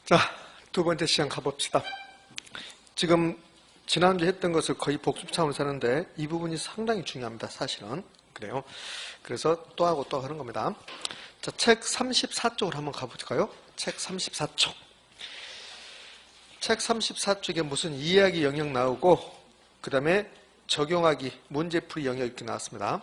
자, 두 번째 시간 가봅시다. 지금 지난주에 했던 것을 거의 복습 차원에서 하는데 이 부분이 상당히 중요합니다. 사실은. 그래요. 그래서 또 하고 또 하는 겁니다. 자, 책 34쪽으로 한번 가볼까요? 책 34쪽. 책 34쪽에 무슨 이해하기 영역 나오고 그 다음에 적용하기, 문제풀이 영역 이렇게 나왔습니다.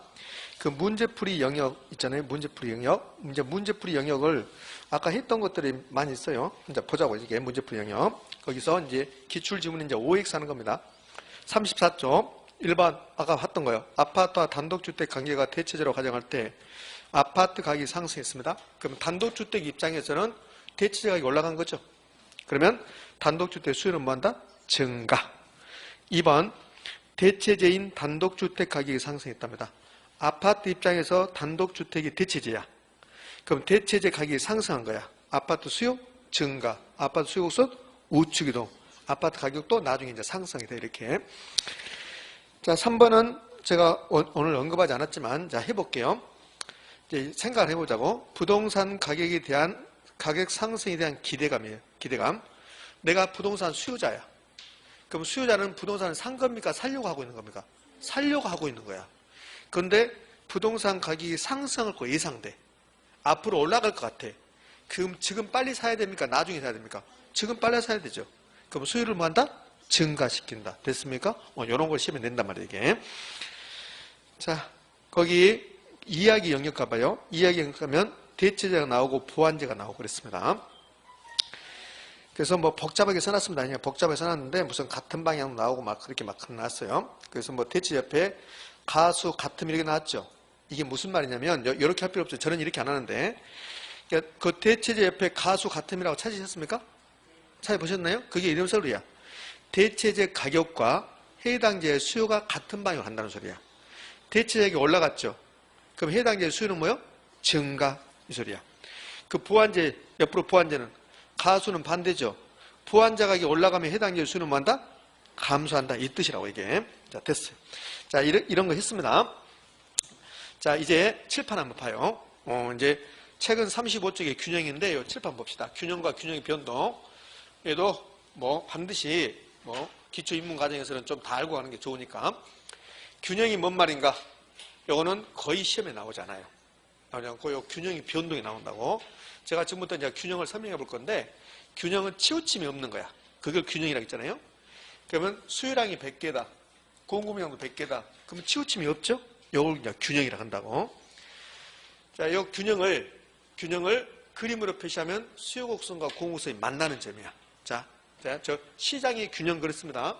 그 문제풀이 영역 있잖아요. 문제풀이 영역. 이제 문제풀이 영역을 아까 했던 것들이 많이 있어요. 이제 보자고, 이게 문제풀이 영역. 거기서 이제 기출지문이 이제 OX 하는 겁니다. 34쪽 1번 아까 봤던 거예요. 아파트와 단독주택 관계가 대체제로 가정할 때 아파트 가격이 상승했습니다. 그럼 단독주택 입장에서는 대체제 가격이 올라간 거죠. 그러면 단독주택 수요는 뭐한다? 증가. 2번 대체제인 단독주택 가격이 상승했답니다. 아파트 입장에서 단독주택이 대체제야. 그럼 대체제 가격이 상승한 거야. 아파트 수요 증가. 아파트 수요 곡선 우측이동. 아파트 가격도 나중에 이제 상승이 돼 이렇게. 자, 3번은 제가 오늘 언급하지 않았지만 자 해볼게요. 이제 생각을 해보자고. 부동산 가격에 대한 가격 상승에 대한 기대감이에요. 기대감. 내가 부동산 수요자야. 그럼 수요자는 부동산을 산 겁니까? 살려고 하고 있는 겁니까? 살려고 하고 있는 거야. 그런데 부동산 가격이 상승할 거 예상돼. 앞으로 올라갈 것 같아. 그럼 지금 빨리 사야 됩니까? 나중에 사야 됩니까? 지금 빨리 사야 되죠. 그럼 수요를 뭐 한다? 증가시킨다. 됐습니까? 이런 걸 시험에 낸단 말이에요, 이게. 자, 거기 이야기 영역 가봐요. 이야기 영역 가면 대체제가 나오고 보완제가 나오고 그랬습니다. 그래서 뭐 복잡하게 써놨습니다. 그냥 복잡하게 써놨는데 무슨 같은 방향 나오고 막 그렇게 막 나왔어요. 그래서 뭐 대체 옆에 가수 같음 이렇게 나왔죠. 이게 무슨 말이냐면 이렇게 할 필요 없죠. 저는 이렇게 안 하는데 그러니까 그 대체제 옆에 가수 같음이라고 찾으셨습니까? 찾아보셨나요? 그게 이런 소리야. 대체제 가격과 해당제의 수요가 같은 방향으로 간다는 소리야. 대체제가 올라갔죠. 그럼 해당제의 수요는 뭐요? 증가 이 소리야. 그 보완제 옆으로 보완제는 가수는 반대죠. 보완자 가격이 올라가면 해당제의 수요는 뭐 한다? 감소한다. 이 뜻이라고 이게. 자, 됐어요. 자, 이런 거 했습니다. 자, 이제 칠판 한번 봐요. 이제 책은 35쪽의 균형인데 요 칠판 봅시다. 균형과 균형의 변동. 얘도 뭐 반드시 뭐 기초 입문 과정에서는 좀 다 알고 가는 게 좋으니까. 균형이 뭔 말인가? 요거는 거의 시험에 나오잖아요. 나오지 요 균형이 변동이 나온다고. 제가 지금부터 이제 균형을 설명해 볼 건데 균형은 치우침이 없는 거야. 그걸 균형이라고 했잖아요. 그러면 수요량이 100개다. 공급량도 100개다. 그러면 치우침이 없죠? 이걸 이제 균형이라고 한다고. 자, 이 균형을 그림으로 표시하면 수요 곡선과 공급선이 만나는 점이야. 자, 저 시장의 균형 그렇습니다.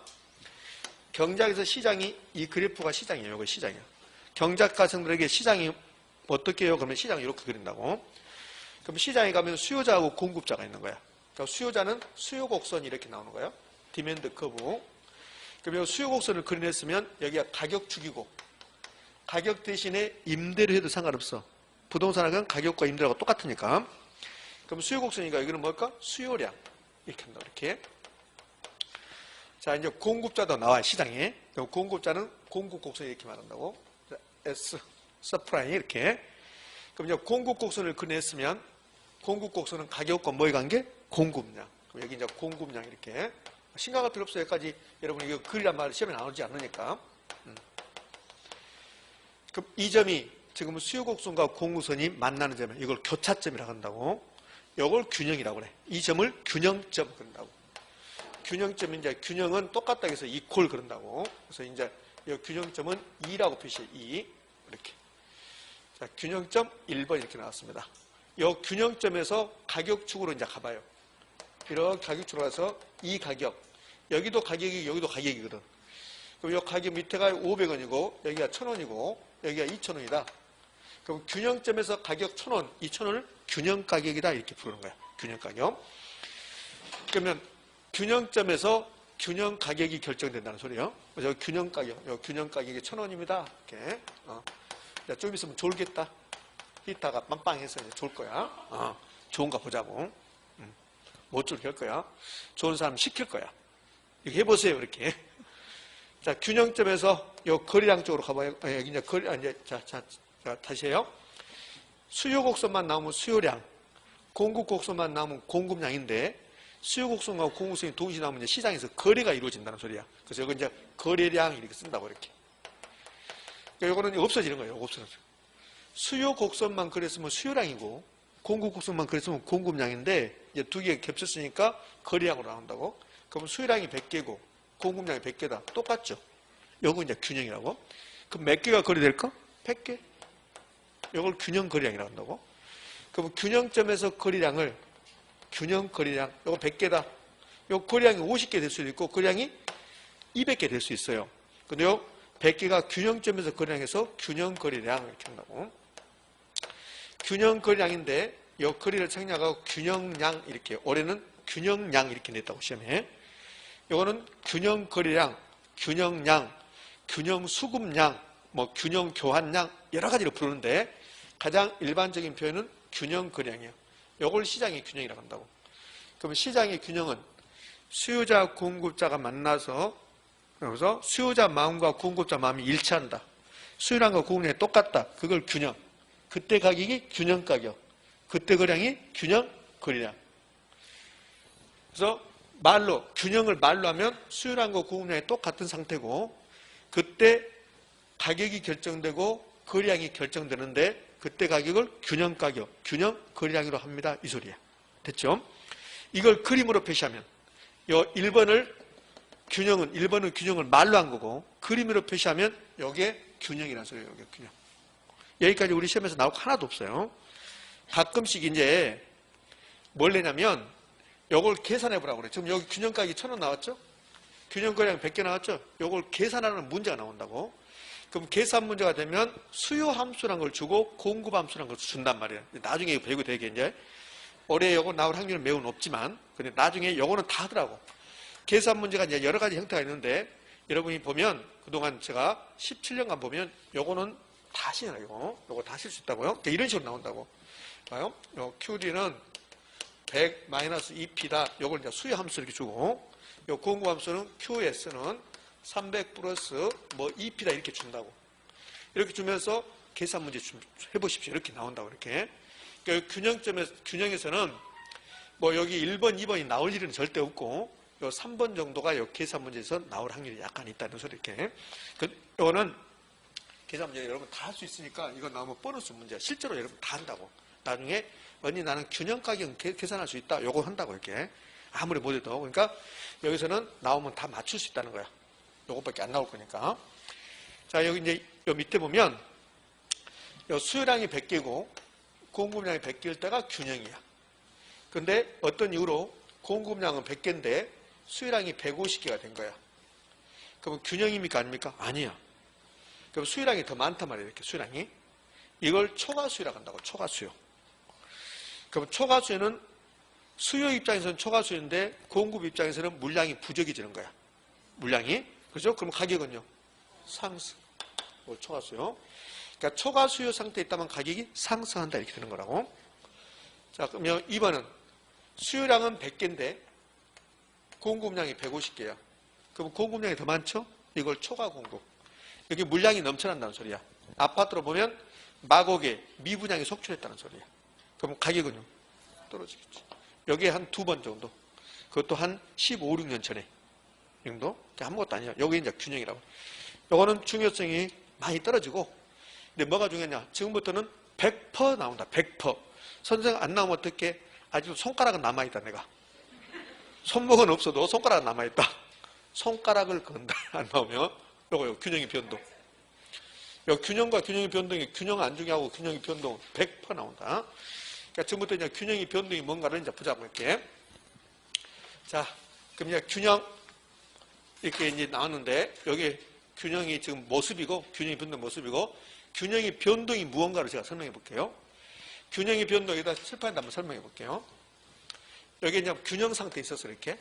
경작에서 시장이 이 그래프가 시장이에요. 이거 시장이야. 경작 가성들에게 시장이 어떻게 해요? 그러면 시장이 이렇게 그린다고. 그럼 시장에 가면 수요자하고 공급자가 있는 거야. 그러니까 수요자는 수요 곡선이 이렇게 나오는 거예요. 디맨드 커브. 그럼 이 수요 곡선을 그려냈으면 여기가 가격축이고 가격 대신에 임대를 해도 상관없어. 부동산은 가격과 임대료가 똑같으니까. 그럼 수요 곡선이니까 여기는 뭘까? 수요량. 이렇게 한다. 이렇게. 자, 이제 공급자도 나와요. 시장에. 그럼 공급자는 공급 곡선이 이렇게 말한다고. 자, S, 서프라임 이렇게. 그럼 이제 공급 곡선을 그려냈으면 공급 곡선은 가격과 뭐의 관계? 공급량. 그럼 여기 이제 공급량 이렇게. 심각할 필요 없어요. 여기까지 여러분 이거 글이란 말 시험에 나오지 않으니까. 그럼 이 점이 지금 수요 곡선과 공급선이 만나는 점이에요. 이걸 교차점이라고 한다고. 이걸 균형이라고 그래. 이 점을 균형점 그런다고. 균형점은 이제 균형은 똑같다 해서 이퀄 그런다고. 그래서 이제 이 균형점은 2라고 표시해. 2. 이렇게. 자, 균형점 1번 이렇게 나왔습니다. 이 균형점에서 가격축으로 이제 가봐요. 이렇게 가격축으로 가서 이 가격. 여기도 가격이, 여기도 가격이거든. 그럼 이 가격 밑에가 500원이고, 여기가 1000원이고, 여기가 2000원이다. 그럼 균형점에서 가격 1000원, 2000원을 균형 가격이다. 이렇게 부르는 거야. 균형 가격. 그러면 균형점에서 균형 가격이 결정된다는 소리예요. 그래서 균형 가격이 1000원입니다. 이렇게. 야, 좀 있으면 졸겠다. 히타가 빵빵해서 이제 졸 거야. 좋은가 보자고. 못 졸게 할 거야. 좋은 사람 시킬 거야. 이렇게 해보세요, 이렇게. 자, 균형점에서 요 거리량 쪽으로 가봐요. 여기 이제 자, 다시 해요. 수요 곡선만 나오면 수요량, 공급 곡선만 나오면 공급량인데, 수요 곡선과 공급성이 동시에 나오면 이제 시장에서 거래가 이루어진다는 소리야. 그래서 이거 이제 거래량 이렇게 쓴다고 이렇게. 그러니까 이거는 없어지는 거예요. 없어져. 수요 곡선만 그랬으면 수요량이고 공급 곡선만 그랬으면 공급량인데 이제 두 개 겹쳤으니까 거래량으로 나온다고. 그럼 수요량이 100개고 공급량이 100개다. 똑같죠. 이거 이제 균형이라고. 그럼 몇 개가 거래될까? 100개. 이걸 균형 거래량이라고 한다고. 그럼 균형점에서 거래량을 균형 거래량, 이거 100개다. 이 거래량이 50개 될 수도 있고 거래량이 200개 될 수 있어요. 근데 요 100개가 균형점에서 거래량에서 균형 거래량 이렇게 한다고. 균형 거래량인데 이 거래를 생략하고 균형량 이렇게 올해는 균형량 이렇게 냈다고 시험에. 이거는 균형 거래량, 균형량, 균형 수급량, 뭐 균형 교환량 여러 가지로 부르는데 가장 일반적인 표현은 균형 거래량이에요. 이걸 시장의 균형이라고 한다고. 그러면 시장의 균형은 수요자, 공급자가 만나서 그래서 수요자 마음과 공급자 마음이 일치한다. 수요량과 공급량이 똑같다. 그걸 균형. 그때 가격이 균형 가격. 그때 거래량이 균형 거래량. 그래서 말로 균형을 말로 하면 수요량과 공급량이 똑같은 상태고 그때 가격이 결정되고 거래량이 결정되는데 그때 가격을 균형 가격, 균형 거래량으로 합니다. 이 소리야. 됐죠? 이걸 그림으로 표시하면 요 1번은 균형을 말로 한 거고 그림으로 표시하면 이게 균형이라는 소리예요. 이게 균형. 여기까지 우리 시험에서 나올 거 하나도 없어요. 가끔씩 이제 뭘 내냐면 이걸 계산해 보라고 그래. 지금 여기 균형 가격이 1,000원 나왔죠? 균형 거래량 100개 나왔죠? 이걸 계산하는 문제가 나온다고. 그럼 계산 문제가 되면 수요 함수란 걸 주고 공급 함수란 걸 준단 말이에요. 나중에 배우게 되게 이제 올해 이거 나올 확률은 매우 높지만 근데 나중에 이거는 다 하더라고. 계산 문제가 이제 여러 가지 형태가 있는데 여러분이 보면 그동안 제가 17년간 보면 이거는 다 하시잖아요. 이거 다 하실 수 있다고요. 이런 식으로 나온다고. 봐요. 요 QD는 100 마이너스 2P다. 이걸 이제 수요 함수 이렇게 주고 요 공급 함수는 QS는 300 플러스 뭐 2P다 이렇게 준다고. 이렇게 주면서 계산 문제 좀 해보십시오. 이렇게 나온다고 이렇게. 그러니까 균형에서는 뭐 여기 1번, 2번이 나올 일은 절대 없고 요 3번 정도가 요 계산 문제에서 나올 확률이 약간 있다는 소리 이렇게. 이거는 계산 문제 여러분 다 할 수 있으니까 이거 나오면 보너스 문제야. 실제로 여러분 다 한다고. 나중에 언니 나는 균형 가격 계산할 수 있다. 요거 한다고 이렇게. 아무리 못해도. 그러니까 여기서는 나오면 다 맞출 수 있다는 거야. 요것밖에 안 나올 거니까. 자, 여기 이제 요 밑에 보면 요 수요량이 100개고 공급량이 100개일 때가 균형이야. 근데 어떤 이유로 공급량은 100개인데 수요량이 150개가 된 거야. 그러면 균형입니까? 아닙니까? 아니야. 그럼 수요량이 더 많단 말이에요. 이렇게 수요량이. 이걸 초과수요라고 한다고. 초과수요. 그럼 초과수요는 수요 입장에서는 초과수요인데 공급 입장에서는 물량이 부족해지는 거야. 물량이. 그죠? 그럼 가격은요? 상승. 초과수요. 그러니까 초과수요 상태에 있다면 가격이 상승한다. 이렇게 되는 거라고. 자, 그러면 2번은 수요량은 100개인데 공급량이 150개야. 그럼 공급량이 더 많죠? 이걸 초과 공급. 여기 물량이 넘쳐난다는 소리야. 아파트로 보면 마곡에 미분양이 속출했다는 소리야. 그럼 가격은요? 떨어지겠지. 여기에 한 2번 정도. 그것도 한 15, 16년 전에. 이 정도? 아무것도 아니야. 여기 이제 균형이라고. 요거는 중요성이 많이 떨어지고. 근데 뭐가 중요하냐? 지금부터는 100% 나온다. 100%. 선생 안 나오면 어떻게? 아직도 손가락은 남아있다, 내가. 손목은 없어도 손가락은 남아있다. 손가락을 건다. 안 나오면. 요거요. 균형의 변동. 요 균형과 균형의 변동이 균형 안중하고 균형의 변동 100% 나온다. 그러니까 지금부터 이제 균형의 변동이 뭔가를 이제 보자고 이렇게. 자, 그럼 이제 균형 이렇게 이제 나왔는데 여기 균형이 지금 모습이고 균형이 변동 모습이고 균형의 변동이 무언가를 제가 설명해 볼게요. 균형의 변동에다 칠판에다 한번 설명해 볼게요. 여기 이제 균형 상태에 있어서 이렇게.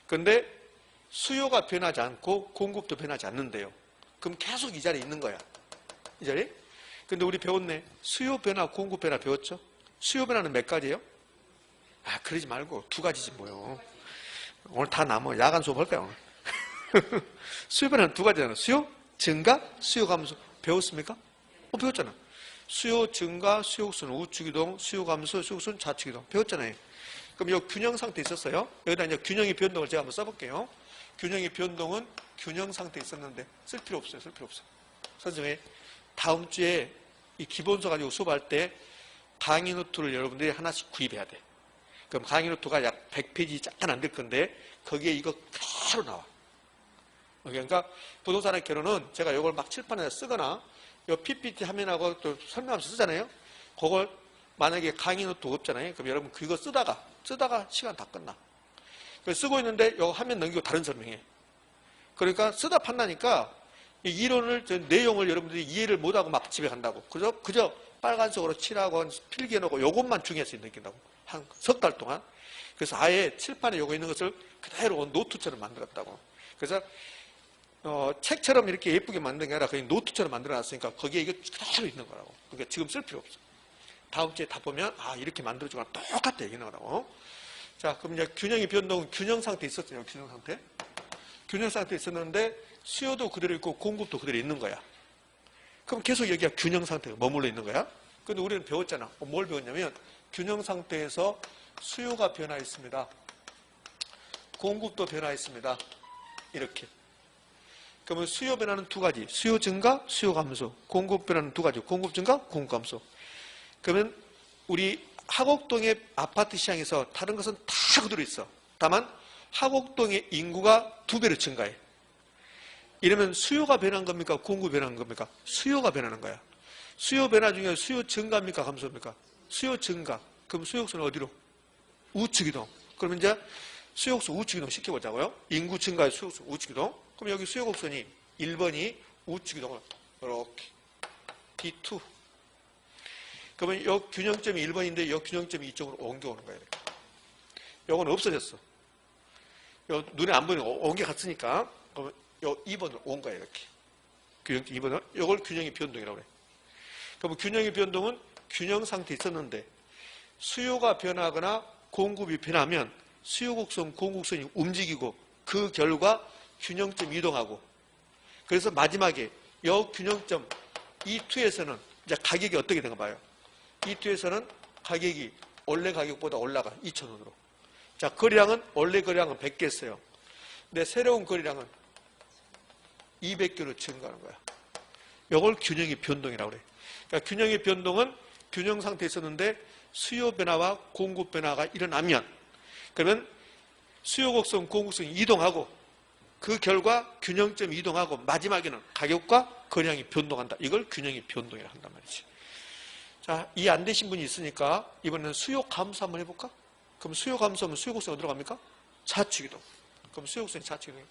근데 수요가 변하지 않고 공급도 변하지 않는데요. 그럼 계속 이 자리에 있는 거야. 이 자리? 근데 우리 배웠네. 수요 변화, 공급 변화 배웠죠? 수요 변화는 몇 가지예요? 아, 그러지 말고 2가지지 뭐요. 오늘 다 남아. 야간 수업 할 거야, 오늘. 수요 변화는 2가지잖아. 수요 증가, 수요 감소. 배웠습니까? 배웠잖아. 수요 증가, 수요 곡선 우측이동, 수요 감소, 수요 곡선 좌측이동. 배웠잖아요. 그럼 이 균형 상태 있었어요. 여기다 이제 균형의 변동을 제가 한번 써볼게요. 균형의 변동은 균형 상태 있었는데 쓸 필요 없어요. 쓸 필요 없어요. 선생님, 다음 주에 이 기본서 가지고 수업할 때 강의 노트를 여러분들이 하나씩 구입해야 돼. 그럼 강의 노트가 약 100페이지 잠깐 안 될 건데 거기에 이거 그대로 나와. 그러니까 부동산의 결혼은 제가 이걸 막 칠판에다 쓰거나 이 PPT 화면하고 또 설명하면서 쓰잖아요. 그걸 만약에 강의 노트 없잖아요. 그럼 여러분 그거 쓰다가 시간 다 끝나. 쓰고 있는데 이거 화면 넘기고 다른 설명해. 그러니까 쓰다 판다니까 이 이론을, 내용을 여러분들이 이해를 못하고 막 집에 간다고. 그저 빨간색으로 칠하고 필기해 놓고 요것만 중요해서 느낀다고. 한 석 달 동안. 그래서 아예 칠판에 요거 있는 것을 그대로 노트처럼 만들었다고. 그래서 책처럼 이렇게 예쁘게 만든 게 아니라 그냥 노트처럼 만들어 놨으니까 거기에 이거 그대로 있는 거라고. 그러니까 지금 쓸 필요 없어. 다음 주에 다 보면 이렇게 만들어주거나 똑같아 이게 나오라고. 자, 그럼 이제 균형의 변동은 균형 상태 있었죠. 균형 상태. 균형 상태 있었는데 수요도 그대로 있고 공급도 그대로 있는 거야. 그럼 계속 여기가 균형 상태가 머물러 있는 거야. 근데 우리는 배웠잖아. 뭘 배웠냐면 균형 상태에서 수요가 변화했습니다. 공급도 변화했습니다. 이렇게. 그러면 수요 변화는 두 가지. 수요 증가, 수요 감소. 공급 변화는 두 가지. 공급 증가, 공급 감소. 그러면 우리 하곡동의 아파트 시장에서 다른 것은 다 그대로 있어. 다만 하곡동의 인구가 2배로 증가해. 이러면 수요가 변한 겁니까? 공급이 변한 겁니까? 수요가 변하는 거야. 수요 변화 중에 수요 증가입니까? 감소입니까? 수요 증가. 그럼 수요곡선은 어디로? 우측 이동. 그러면 이제 수요곡선 우측 이동 시켜보자고요. 인구 증가의 수요곡선 우측 이동. 그럼 여기 수요곡선이 1번이 우측 이동을 이렇게 D2. 그러면 이 균형점이 1번인데 이 균형점이 이쪽으로 옮겨오는 거예요. 이렇게. 요건 없어졌어. 요 눈에 안 보이는 거 옮겨갔으니까 그러면 요 2번으로 온 거예요. 이렇게. 균형점 2번을. 요걸 균형의 변동이라고 그래. 그러면 균형의 변동은 균형 상태에 있었는데 수요가 변하거나 공급이 변하면 수요곡선, 공급선이 움직이고 그 결과 균형점 이동하고 그래서 마지막에 이 균형점 E2에서는 이제 가격이 어떻게 되는가 봐요. E2에서는 가격이 원래 가격보다 올라가 2,000원으로. 자, 거래량은 원래 거래량은 100개였어요. 근데 새로운 거래량은 200개로 증가하는 거야. 이걸 균형의 변동이라고 그래. 그러니까 균형의 변동은 균형 상태에 있었는데 수요 변화와 공급 변화가 일어나면 그러면 수요곡선, 공급선이 이동하고 그 결과 균형점이 이동하고 마지막에는 가격과 거래량이 변동한다. 이걸 균형의 변동이라고 한단 말이지. 자, 이해 안 되신 분이 있으니까 이번에는 수요 감소 한번 해볼까? 그럼 수요 감소하면 수요곡선이 어디로 갑니까? 좌측 이동. 그럼 수요곡선이 좌측 이동.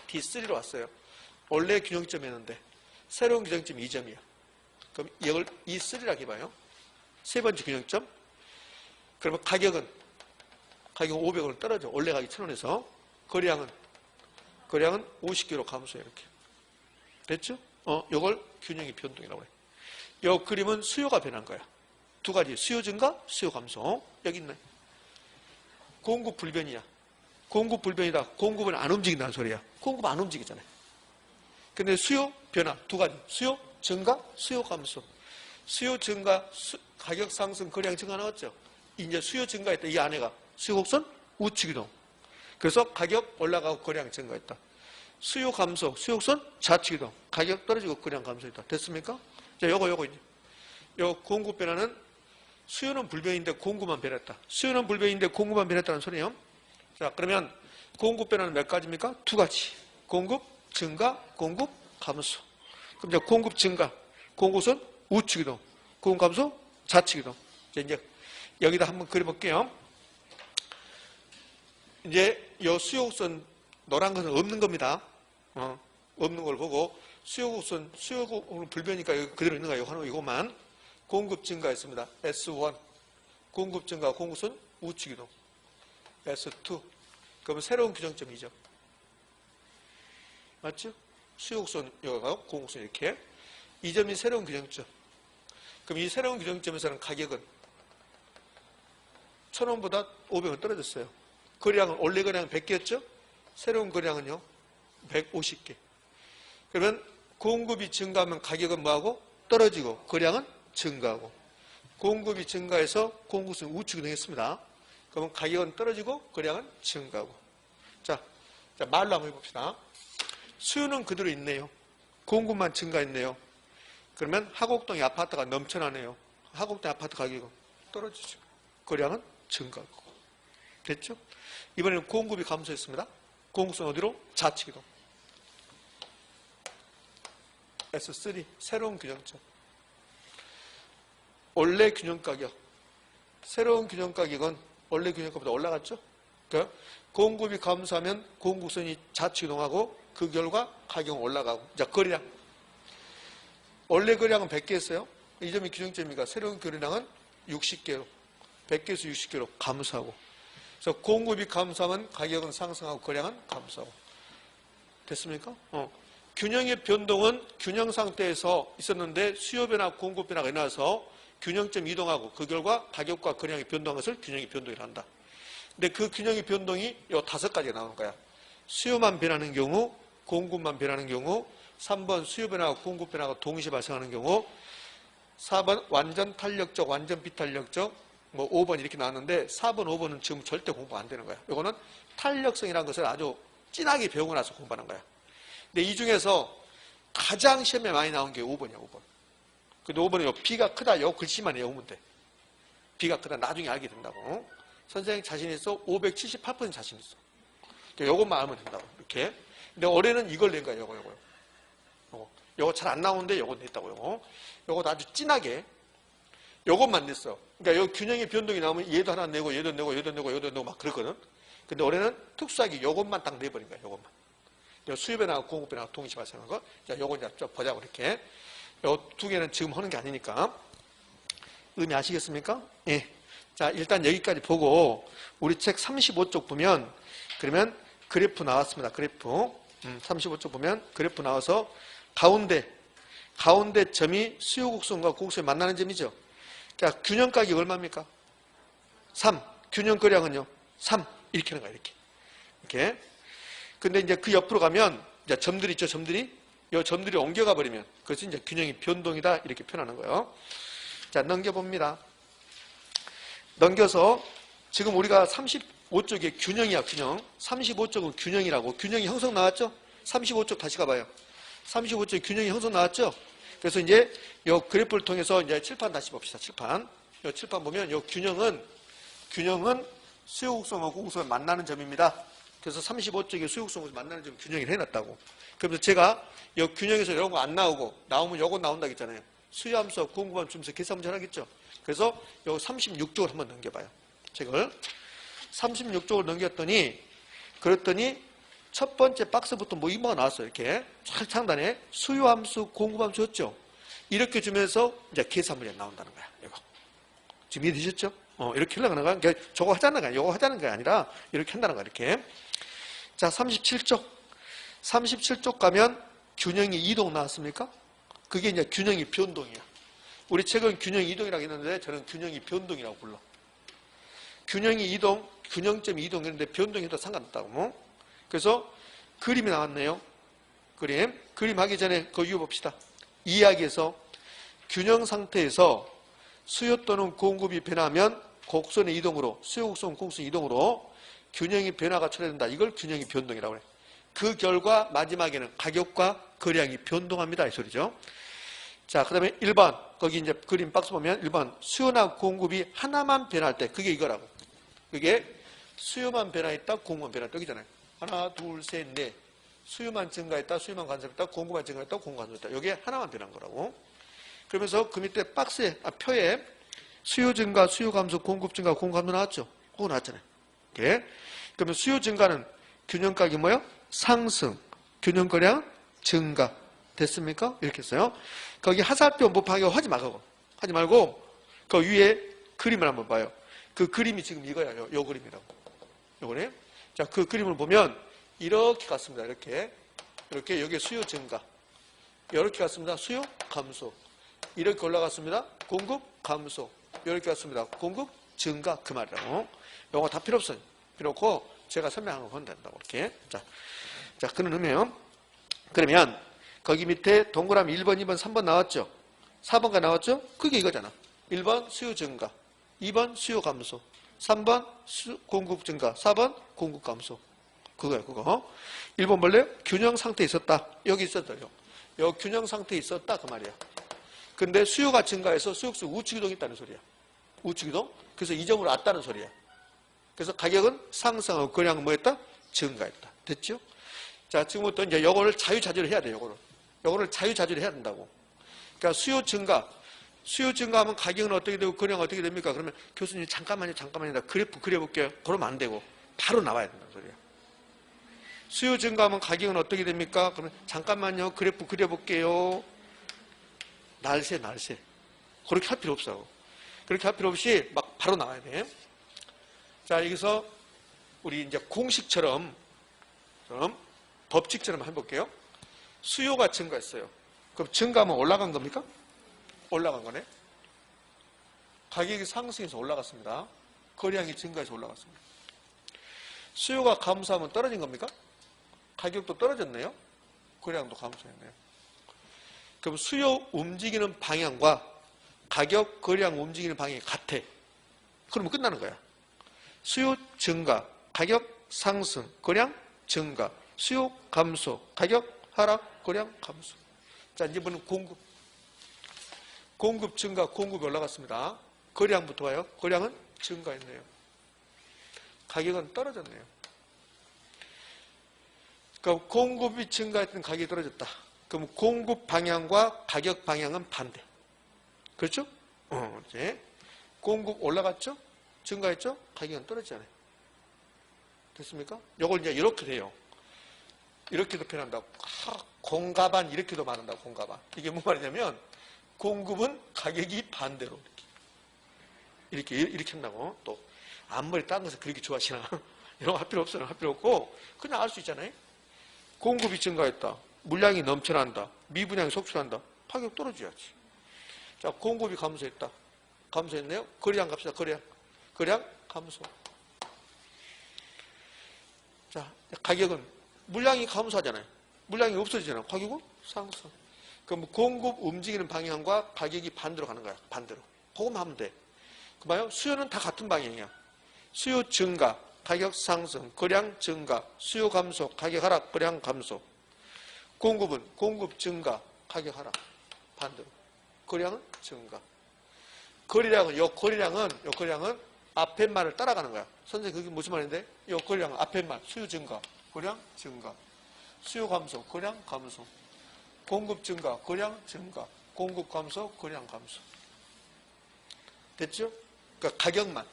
D3로 왔어요. 원래 균형점이었는데 새로운 균형점이 2점이야. 그럼 이걸 E3라고 해봐요. 세 번째 균형점. 그러면 가격은 500원을 떨어져. 원래 가격이 1,000원에서 거래량은 50개로 감소해. 이렇게. 됐죠? 이걸 균형의 변동이라고 해. 이 그림은 수요가 변한 거야. 두 가지. 수요 증가, 수요 감소. 여기 있네. 공급 불변이야. 공급 불변이다. 공급은 안 움직인다는 소리야. 공급 안 움직이잖아요. 근데 수요 변화 두 가지. 수요 증가, 수요 감소. 수요 증가, 가격 상승, 거래량 증가 나왔죠. 이제 수요 증가했다. 이 안에가 수요곡선 우측 이동. 그래서 가격 올라가고 거래량 증가했다. 수요 감소, 수요곡선 좌측 이동. 가격 떨어지고 거래량 감소했다. 됐습니까? 자, 요거 이제. 요 공급 변화는 수요는 불변인데 공급만 변했다. 수요는 불변인데 공급만 변했다는 소리예요. 자, 그러면 공급 변화는 몇 가지입니까? 두 가지. 공급 증가, 공급 감소. 그럼 이제 공급 증가, 공급선 우측 이동, 공급 감소 좌측 이동. 이제 여기다 한번 그려볼게요. 이제 이 수요곡선 노란 것은 없는 겁니다. 없는 걸 보고 수요곡선 불변이니까 여기 그대로 있는 거예요. 이것만 공급 증가했습니다. S1 공급 증가, 공급선 우측 이동. S2 그러면 새로운 규정점이죠. 맞죠? 수요곡선 여기가 공급선 이렇게 이 점이 새로운 규정점. 그럼 이 새로운 규정점에서는 가격은 1,000원보다 500원 떨어졌어요. 거래량은 원래 거래량은 100개였죠? 새로운 거래량은요 150개. 그러면 공급이 증가하면 가격은 뭐하고? 떨어지고 거래량은 증가하고. 공급이 증가해서 공급성이 우측 이동했습니다. 그러면 가격은 떨어지고 거래량은 증가하고. 자, 말로 한번 해봅시다. 수요는 그대로 있네요. 공급만 증가했네요. 그러면 하곡동의 아파트가 넘쳐나네요. 하곡동 아파트 가격은 떨어지죠. 거래량은 증가하고. 됐죠? 이번에는 공급이 감소했습니다. 공급성 어디로? 좌측 이동. S3 새로운 균형점. 원래 균형가격. 새로운 균형가격은 원래 균형가격보다 올라갔죠? 그러니까 공급이 감소하면 공급선이 좌측 이동하고 그 결과 가격은 올라가고. 자, 거래량. 원래 거래량은 100개였어요. 이 점이 균형점이니까 새로운 거래량은 60개로. 100개에서 60개로 감소하고. 그래서 공급이 감소하면 가격은 상승하고 거래량은 감소하고. 됐습니까? 균형의 변동은 균형 상태에서 있었는데 수요 변화, 공급 변화가 일어나서 균형점 이동하고 그 결과 가격과 거래량이 변동한 것을 균형의 변동이라 한다. 근데 그 균형의 변동이 요 5가지가 나오는 거야. 수요만 변하는 경우, 공급만 변하는 경우, 3번 수요 변화와 공급 변화가 동시에 발생하는 경우, 4번 완전 탄력적, 완전 비탄력적, 5번 이렇게 나왔는데 4번, 5번은 지금 절대 공부 안 되는 거야. 이거는 탄력성이라는 것을 아주 진하게 배우고 나서 공부하는 거야. 근데 이 중에서 가장 시험에 많이 나온 게 5번이야, 5번. 근데 5번은 B가 크다, 요 글씨만 외우면 돼. B가 크다, 나중에 알게 된다고. 선생님 자신 있어? 578% 자신 있어. 요것만 알면 된다고, 이렇게. 근데 올해는 이걸 낸 거야, 요거. 요거 잘 안 나오는데 요거 냈다고요. 요거 아주 진하게. 요것만 냈어. 그러니까 요 균형의 변동이 나오면 얘도 하나 내고, 얘도 내고, 얘도 내고, 얘도 내고 막 그렇거든. 근데 올해는 특수하게 요것만 딱 내버린 거야, 요것만. 수요 변화와 공급 변화가 동시에 발생하는 거. 자, 요거 이제 좀 보자고, 이렇게. 요 2개는 지금 하는 게 아니니까. 의미 아시겠습니까? 예. 자, 일단 여기까지 보고, 우리 책 35쪽 보면, 그러면 그래프 나왔습니다. 그래프. 35쪽 보면 그래프 나와서 가운데 점이 수요 곡선과 곡선이 만나는 점이죠. 그러니까 균형 가격이 얼마입니까? 3. 균형 거래량은요? 3. 이렇게 하는 거야, 이렇게. 근데 이제 그 옆으로 가면, 이제 점들이 있죠, 점들이? 이 점들이 옮겨가 버리면, 그것이 이제 균형이 변동이다, 이렇게 표현하는 거예요. 자, 넘겨봅니다. 넘겨서, 지금 우리가 35쪽에 균형이야, 균형. 35쪽은 균형이라고. 균형이 형성 나왔죠? 35쪽 다시 가봐요. 35쪽에 균형이 형성 나왔죠? 그래서 이제 이 그래프를 통해서 이제 칠판 다시 봅시다, 칠판. 이 칠판 보면 이 균형은 수요 곡선과 공급선을 만나는 점입니다. 그래서 35쪽에 수요 곡선을 만나는 점 균형을 해놨다고. 그래서 제가 이 균형에서 이런 거 안 나오고, 나오면 요거 나온다고 했잖아요. 수요함수, 공급함수 주면서 계산 문제 하겠죠? 그래서 요 36쪽을 한번 넘겨봐요. 책을. 36쪽을 넘겼더니, 그랬더니 첫 번째 박스부터 뭐 이모가 나왔어요. 이렇게. 상단에 수요함수, 공급함수였죠? 이렇게 주면서 이제 계산 문제 나온다는 거야. 이거. 지금 이해되셨죠? 이렇게 하려고 하는 거야. 그러니까 저거 하자는 거야. 요거 하자는 게 아니라 이렇게 한다는 거야. 이렇게. 자, 37쪽. 37쪽 가면 균형이 이동 나왔습니까? 그게 이제 균형이 변동이야. 우리 책은 균형 이동이라고 했는데 저는 균형이 변동이라고 불러. 균형이 이동, 균형점이 이동했는데 변동해도 상관없다고. 그래서 그림이 나왔네요. 그림 하기 전에 그거 이어봅시다. 이야기에서 균형 상태에서 수요 또는 공급이 변하면 곡선의 이동으로, 수요 곡선, 공급선 이동으로 균형이 변화가 초래된다. 이걸 균형이 변동이라고 해요. 그 결과 마지막에는 가격과 거래량이 변동합니다. 이 소리죠. 자, 그 다음에 1번. 거기 이제 그림 박스 보면 1번. 수요나 공급이 하나만 변할 때, 그게 이거라고. 그게 수요만 변화했다, 공급만 변화했다. 여기잖아요. 하나, 둘, 셋, 넷. 수요만 증가했다, 수요만 간섭했다, 공급만 증가했다, 공급만 간섭했다. 이게 하나만 변한 거라고. 그러면서 그 밑에 박스에, 표에 수요 증가, 수요 감소, 공급 증가, 공급 감소 나왔죠? 그거 나왔잖아요. 이렇게. 그러면 수요 증가는 균형 가격이 뭐예요? 상승. 균형 거래량 증가. 됐습니까? 이렇게 했어요. 거기 하살표 곱하기 하지 말고. 하지 말고, 그 위에 그림을 한번 봐요. 그 그림이 지금 이거야. 요 그림이라고. 요거네. 자, 그 그림을 보면 이렇게 갔습니다. 이렇게 여기 수요 증가. 이렇게 갔습니다. 수요 감소. 이렇게 올라갔습니다. 공급 감소. 이렇게 갔습니다. 공급 증가. 그 말이라고. 요거 다 필요 없어요. 필요 없고 제가 설명한 거 보면 된다고. 이렇게. 자, 그런 의미예요. 그러면 거기 밑에 동그라미 1번, 2번, 3번 나왔죠? 4번가 나왔죠? 그게 이거잖아. 1번 수요 증가, 2번 수요 감소, 3번 공급 증가, 4번 공급 감소. 그거야, 그거. 1번 볼래요? 균형 상태에 있었다. 여기 있었어요. 여기 균형 상태에 있었다. 그 말이야. 근데 수요가 증가해서 수요수 우측이동이 있다는 소리야. 우측이동? 그래서 이 점으로 왔다는 소리야. 그래서 가격은 상승하고 거래량은 뭐 했다? 증가했다. 됐죠? 자, 지금부터 이제 요거를 자유자재로 해야 돼요, 요거를 자유자재로 해야 된다고. 그러니까 수요 증가하면 가격은 어떻게 되고 거래량은 어떻게 됩니까? 그러면 교수님 잠깐만요. 그래프 그려볼게요. 그러면 안 되고 바로 나와야 된다는 소리야. 수요 증가하면 가격은 어떻게 됩니까? 그러면 잠깐만요. 그래프 그려볼게요. 날새. 그렇게 할 필요 없어. 그렇게 할 필요 없이 막 바로 나와야 돼. 자, 여기서 우리 이제 공식처럼, 법칙처럼 해볼게요. 수요가 증가했어요. 그럼 증가하면 올라간 겁니까? 올라간 거네. 가격이 상승해서 올라갔습니다. 거래량이 증가해서 올라갔습니다. 수요가 감소하면 떨어진 겁니까? 가격도 떨어졌네요. 거래량도 감소했네요. 그럼 수요 움직이는 방향과 가격, 거래량 움직이는 방향이 같아. 그러면 끝나는 거야. 수요 증가, 가격 상승, 거래량 증가, 수요 감소, 가격 하락, 거래량 감소. 자, 이번은 공급 증가, 공급이 올라갔습니다. 거래량부터 와요. 거래량은 증가했네요. 가격은 떨어졌네요. 그럼 공급이 증가했던 가격이 떨어졌다. 그럼 공급 방향과 가격 방향은 반대. 그렇죠? 이제 공급 올라갔죠? 증가했죠? 가격은 떨어지잖아요. 됐습니까? 이걸 이제 이렇게 돼요. 이렇게도 표현한다고. 공가반 이렇게도 말한다고. 공가반. 이게 무슨 말이냐면 공급은 가격이 반대로 이렇게 한다고. 또 앞머리 딴 것을 그렇게 좋아하시나? 이런 거 할 필요 없어요. 할 필요 없고 그냥 알 수 있잖아요. 공급이 증가했다. 물량이 넘쳐난다. 미분양이 속출한다. 가격 떨어져야지. 자, 공급이 감소했다. 감소했네요. 거래량 갑시다. 거래량 감소. 자, 가격은 물량이 감소하잖아요. 물량이 없어지잖아요. 가격은 상승. 그럼 공급 움직이는 방향과 가격이 반대로 가는 거야. 반대로. 그것만 하면 돼. 그 봐요. 수요는 다 같은 방향이야. 수요 증가, 가격 상승, 거래량 증가, 수요 감소, 가격 하락, 거래량 감소. 공급은 공급 증가, 가격 하락. 반대로. 거래량은 증가. 거래량은 앞에 말을 따라가는 거야. 선생님, 그게 무슨 말인데? 거래량은 앞에 말, 수요 증가, 거래량 증가. 수요 감소, 거래량 감소. 공급 증가, 거래량 증가. 공급 감소, 거래량 감소. 됐죠? 그러니까 가격만.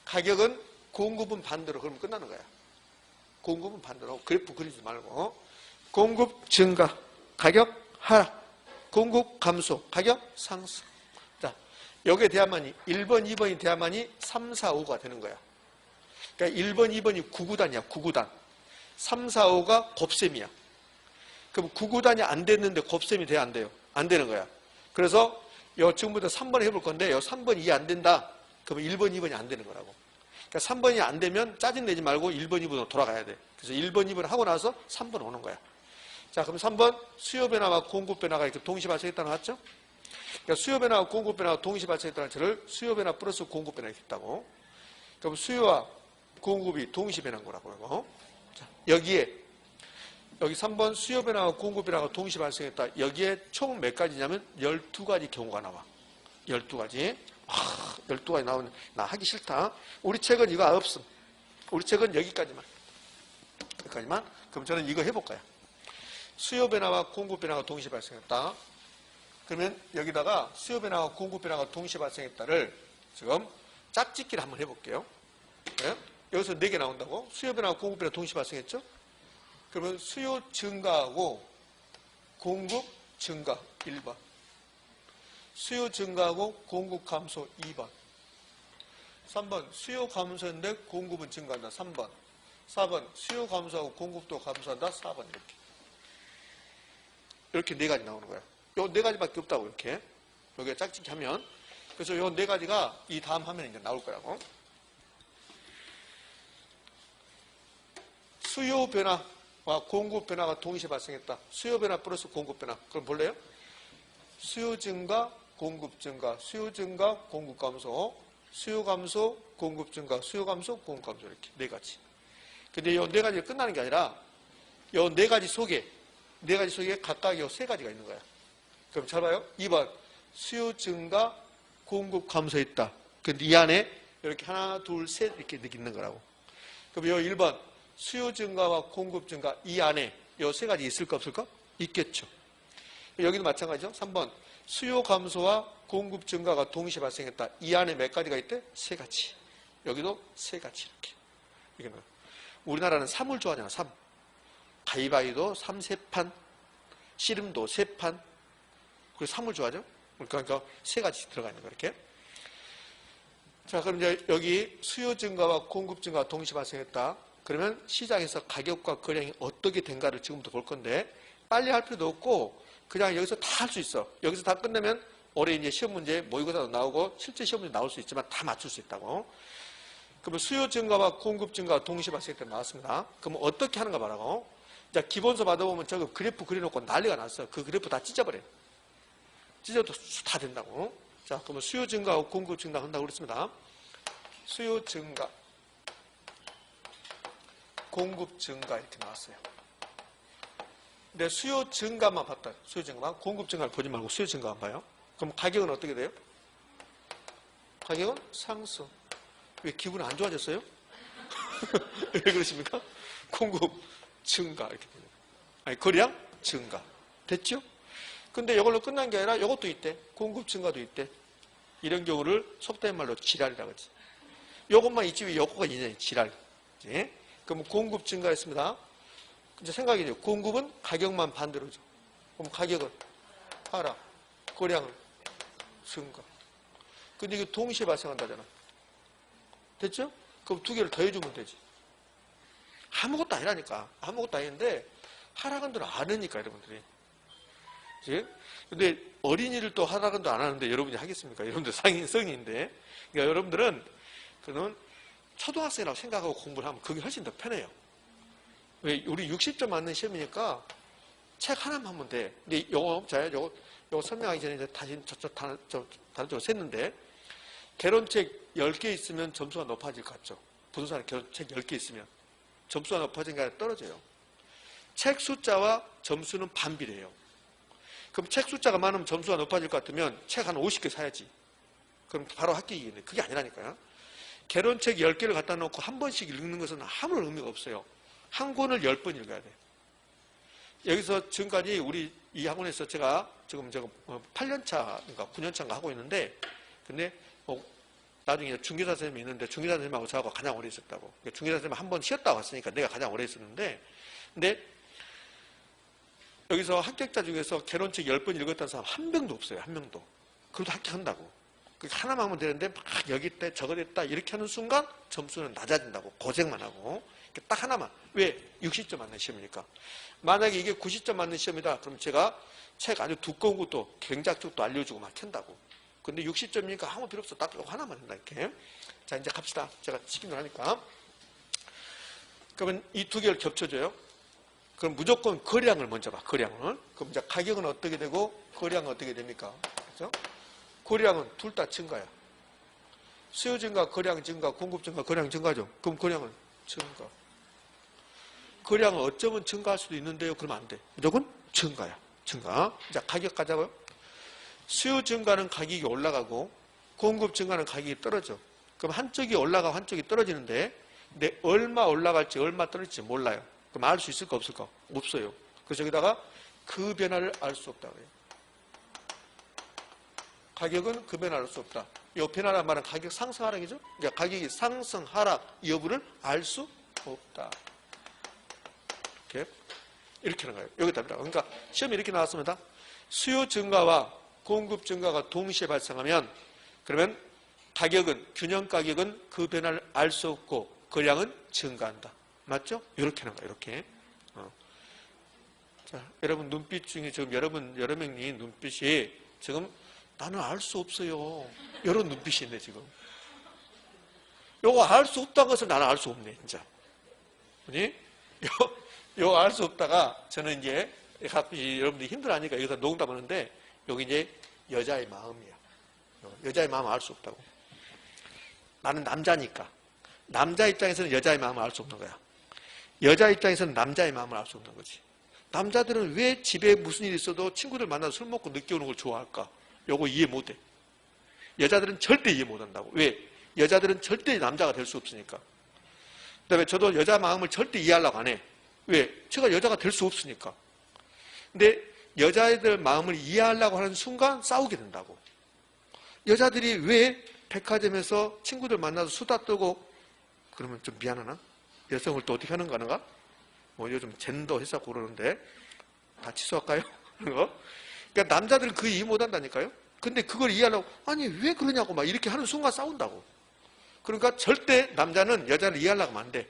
가격은 공급은 반대로 그러면 끝나는 거야. 공급은 반대로. 그래프 그리지 말고. 공급 증가, 가격 하락. 공급 감소, 가격 상승. 자, 여기에 대한만이 1번, 2번이 대한만이 3, 4, 5가 되는 거야. 그러니까 1번, 2번이 9구단이야. 9구단. 3, 4, 5가 곱셈이야. 그럼 9구단이 안 됐는데 곱셈이 돼야 안 돼요? 안 되는 거야. 그래서 지금부터 3번 해볼 건데 3번 이해 안 된다. 그러면 1번, 2번이 안 되는 거라고. 그러니까 3번이 안 되면 짜증내지 말고 1번, 2번으로 돌아가야 돼. 그래서 1번, 2번 하고 나서 3번 오는 거야. 자, 그럼 3번 수요 변화와 공급 변화가 이렇게 동시 발생했다는 거 맞죠? 그러니까 수요 변화와 공급 변화가 동시 발생했다는 것을 수요 변화 플러스 공급 변화 이렇게 했다고. 그럼 수요와 공급이 동시 변화인 거라고. 자, 여기 3번 수요 변화와 공급 변화가 동시 발생했다. 여기에 총 몇 가지냐면 12가지 경우가 나와. 12가지. 12가지 나오면 나 하기 싫다. 우리 책은 이거 없음. 우리 책은 여기까지만. 그럼 저는 이거 해볼까요? 수요 변화와 공급 변화가 동시에 발생했다. 그러면 여기다가 수요 변화와 공급 변화가 동시에 발생했다를 지금 짝짓기를 한번 해볼게요. 네? 여기서 4개 나온다고? 수요 변화와 공급 변화가 동시에 발생했죠? 그러면 수요 증가하고 공급 증가 1번. 수요 증가하고 공급 감소 2번. 3번 수요 감소인데 공급은 증가한다. 3번. 4번 수요 감소하고 공급도 감소한다. 4번 이렇게 4가지 나오는 거야. 요 4가지밖에 없다고 이렇게. 여기에 짝짓기 하면. 그래서 요 4가지가 이 다음 화면에 이제 나올 거라고. 수요 변화와 공급 변화가 동시에 발생했다. 수요 변화 플러스 공급 변화. 그럼 볼래요? 수요 증가, 공급 증가, 수요 증가, 공급 감소, 수요 감소, 공급 증가, 수요 감소, 공급 감소 이렇게 네 가지. 근데 이 네 가지가 끝나는 게 아니라 이 네 가지 속에 각각 이 세 가지가 있는 거야. 그럼 잘 봐요. 2번 수요 증가, 공급 감소 있다. 근데 이 안에 이렇게 하나, 둘, 셋 이렇게 있는 거라고. 그럼 이 1번 수요 증가와 공급 증가 이 안에 이 세 가지 있을까 없을까? 있겠죠. 여기도 마찬가지죠. 3번 수요 감소와 공급 증가가 동시에 발생했다. 이 안에 몇 가지가 있대? 세 가지. 여기도 세 가지 이렇게. 이게 우리나라는 3을 좋아하잖아. 3. 가위바위도 3세판, 씨름도 3판. 그래서 3을 좋아하죠. 그러니까 세 가지 들어가 있는 거 이렇게. 자, 그럼 이제 여기 수요 증가와 공급 증가가 동시에 발생했다. 그러면 시장에서 가격과 거래량이 어떻게 된가를 지금부터 볼 건데 빨리 할 필요도 없고 그냥 여기서 다 할 수 있어. 여기서 다 끝내면 올해 이제 시험 문제 모의고사도 나오고 실제 시험 문제 나올 수 있지만 다 맞출 수 있다고. 그러면 수요 증가와 공급 증가가 동시에 발생했다 나왔습니다. 그러면 어떻게 하는가 봐라고. 자, 기본서 받아보면 저거 그래프 그려놓고 난리가 났어. 그 그래프 다 찢어버려. 찢어도 다 된다고. 자, 그러면 수요 증가하고 공급 증가 한다고 그랬습니다. 수요 증가, 공급 증가 이렇게 나왔어요. 근데 수요 증가만 봤다. 수요 증가만. 공급 증가를 보지 말고 수요 증가만 봐요. 그럼 가격은 어떻게 돼요? 가격은 상승. 왜 기분 안 좋아졌어요? 왜 그러십니까? 공급 증가 이렇게 됩니다. 아니 거래량 증가. 됐죠? 근데 이걸로 끝난 게 아니라 이것도 있대. 공급 증가도 있대. 이런 경우를 속된 말로 지랄이라고 하지. 이것만 있지 왜 요거가 있냐 지랄. 예? 그럼 공급 증가했습니다. 이제 생각이죠. 공급은 가격만 반대로죠. 그럼 가격은 하락, 거래량은 증가. 근데 이게 동시에 발생한다잖아. 됐죠? 그럼 두 개를 더해주면 되지. 아무것도 아니라니까. 아무것도 아닌데 하락은들 안 하니까 여러분들이. 그치? 근데 어린이를 또 하락은도 안 하는데 여러분이 하겠습니까? 여러분들 성인인데. 그러니까 여러분들은 그는 초등학생이라고 생각하고 공부를 하면 그게 훨씬 더 편해요. 왜? 우리 60점 맞는 시험이니까 책 하나만 하면 돼. 근데 요거 설명하기 전에 이제 다시 다른 쪽으로 샜는데 개론책 10개 있으면 점수가 높아질 것 같죠? 부동산에 개론책 10개 있으면 점수가 높아진 게 아니라 떨어져요. 책 숫자와 점수는 반비례해요. 그럼 책 숫자가 많으면 점수가 높아질 것 같으면 책 한 50개 사야지. 그럼 바로 합격이겠네. 그게 아니라니까요. 개론책 10개를 갖다 놓고 한 번씩 읽는 것은 아무런 의미가 없어요. 한 권을 10번 읽어야 돼. 여기서 지금까지 우리 이 학원에서 제가 지금 8년차인가 9년차인가 하고 있는데 근데 나중에 중개사 선생님이 있는데 중개사 선생님하고 저하고 가장 오래 있었다고. 중개사 선생님 한 번 쉬었다 왔으니까 내가 가장 오래 있었는데 근데 여기서 합격자 중에서 개론책 10번 읽었다는 사람 한 명도 없어요. 한 명도. 그래도 합격한다고. 하나만 하면 되는데 막 여기 있다 저거 됐다 이렇게 하는 순간 점수는 낮아진다고. 고생만 하고. 딱 하나만. 왜? 60점 맞는 시험이니까. 만약에 이게 90점 맞는 시험이다. 그럼 제가 책 아주 두꺼운 것도 경작쪽도 알려주고 막 한다고. 근데 60점이니까 아무 필요 없어. 딱 이거 하나만 한다 이렇게. 자 이제 갑시다. 제가 시키면 하니까. 그러면 이 두 개를 겹쳐줘요. 그럼 무조건 거래량을 먼저 봐. 거래량을. 그럼 이제 가격은 어떻게 되고 거래량은 어떻게 됩니까? 그렇죠? 거래량은 둘 다 증가야. 수요 증가, 거래량 증가, 공급 증가, 거래량 증가죠. 그럼 거래량은 증가. 거래량은 어쩌면 증가할 수도 있는데요. 그러면 안 돼. 무조건 증가야. 증가. 자, 가격 가자고요. 수요 증가는 가격이 올라가고 공급 증가는 가격이 떨어져. 그럼 한쪽이 올라가고 한쪽이 떨어지는데 근데 얼마 올라갈지 얼마 떨어질지 몰라요. 그럼 알 수 있을까 없을까? 없어요. 그래서 여기다가 그 변화를 알 수 없다고 해요. 가격은 그 변화를 알 수 없다. 이 변화란 말은 가격 상승 하락이죠. 그러니까 가격이 상승 하락 여부를 알 수 없다. 이렇게 하는 거예요. 여기 답이라고. 그러니까 시험이 이렇게 나왔습니다. 수요 증가와 공급 증가가 동시에 발생하면 그러면 가격은 균형 가격은 그 변화를 알 수 없고 거래량은 증가한다. 맞죠? 이렇게 하는 거예요. 이렇게. 자, 여러분 눈빛 중에 지금 여러 명이 눈빛이 지금 나는 알 수 없어요. 이런 눈빛인데 지금. 요거 알 수 없다는 것을 나는 알 수 없네, 진짜. 아니? 요거 알 수 없다가 저는 이제 여러분들이 힘들어하니까 여기서 농담하는데 여기 이제 여자의 마음이야. 여자의 마음을 알 수 없다고. 나는 남자니까. 남자 입장에서는 여자의 마음을 알 수 없는 거야. 여자 입장에서는 남자의 마음을 알 수 없는 거지. 남자들은 왜 집에 무슨 일이 있어도 친구들 만나서 술 먹고 늦게 오는 걸 좋아할까? 요거 이해 못해. 여자들은 절대 이해 못한다고. 왜? 여자들은 절대 남자가 될 수 없으니까. 그 다음에 저도 여자 마음을 절대 이해하려고 안 해. 왜? 제가 여자가 될 수 없으니까. 근데 여자애들 마음을 이해하려고 하는 순간 싸우게 된다고. 여자들이 왜 백화점에서 친구들 만나서 수다 떨고, 그러면 좀 미안하나? 여성을 또 어떻게 하는 거는가? 뭐 요즘 젠더 했었고 그러는데 다 취소할까요? 그러니까 남자들은 그 이해 못한다니까요. 근데 그걸 이해하려고 아니 왜 그러냐고 막 이렇게 하는 순간 싸운다고. 그러니까 절대 남자는 여자를 이해하려고 하면 안 돼.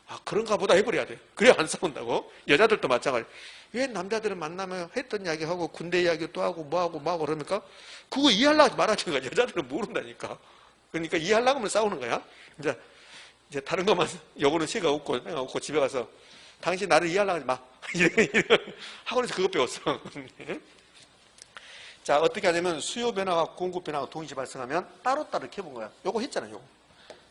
아 그런가 보다 해버려야 돼. 그래야 안 싸운다고. 여자들도 마찬가지. 왜 남자들은 만나면 했던 이야기하고 군대 이야기 또 하고 뭐하고 그러니까 그거 이해하려고 말하는 거야. 여자들은 모른다니까. 그러니까 이해하려고 하면 싸우는 거야. 이제 다른 것만 요거는 시가 웃고 집에 가서 당신 나를 이해하려고 하지 마. 이런 학원에서 그거 배웠어. 자 어떻게 하냐면 수요 변화와 공급 변화가 동시에 발생하면 따로따로 이렇게 해본 거야. 요거 했잖아요. 요거.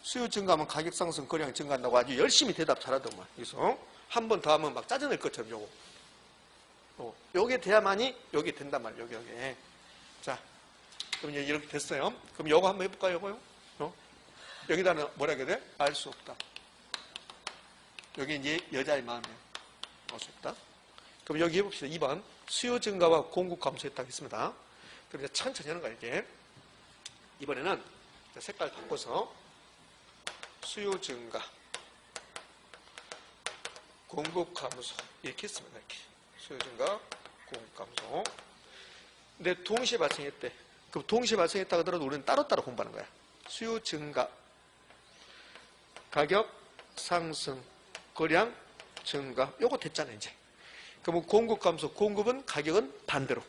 수요 증가하면 가격 상승, 거래량 증가한다고 아주 열심히 대답 잘하더만. 그래서 한 번 더 하면 막 짜증낼 것처럼 요거. 요게 돼야만이 요게 된단 말이에요. 요게. 자, 그럼 이제 이렇게 됐어요. 그럼 요거 한번 해볼까요? 요거요? 여기다는 뭐라 해야 돼? 알 수 없다. 여기 이제 여자의 마음이에요. 알 수 없다. 그럼 여기 해봅시다. 2번. 수요 증가와 공급 감소했다고 했습니다. 그럼 이제 천천히 하는 거야, 이게. 이번에는 색깔 바꿔서 수요 증가, 공급 감소. 이렇게 했습니다. 이렇게. 수요 증가, 공급 감소. 근데 동시에 발생했대. 그럼 동시에 발생했다 하더라도 우리는 따로따로 공부하는 거야. 수요 증가, 가격 상승, 거래량 증가. 요거 됐잖아요, 이제. 그러면 공급 감소, 공급은 가격은 반대로.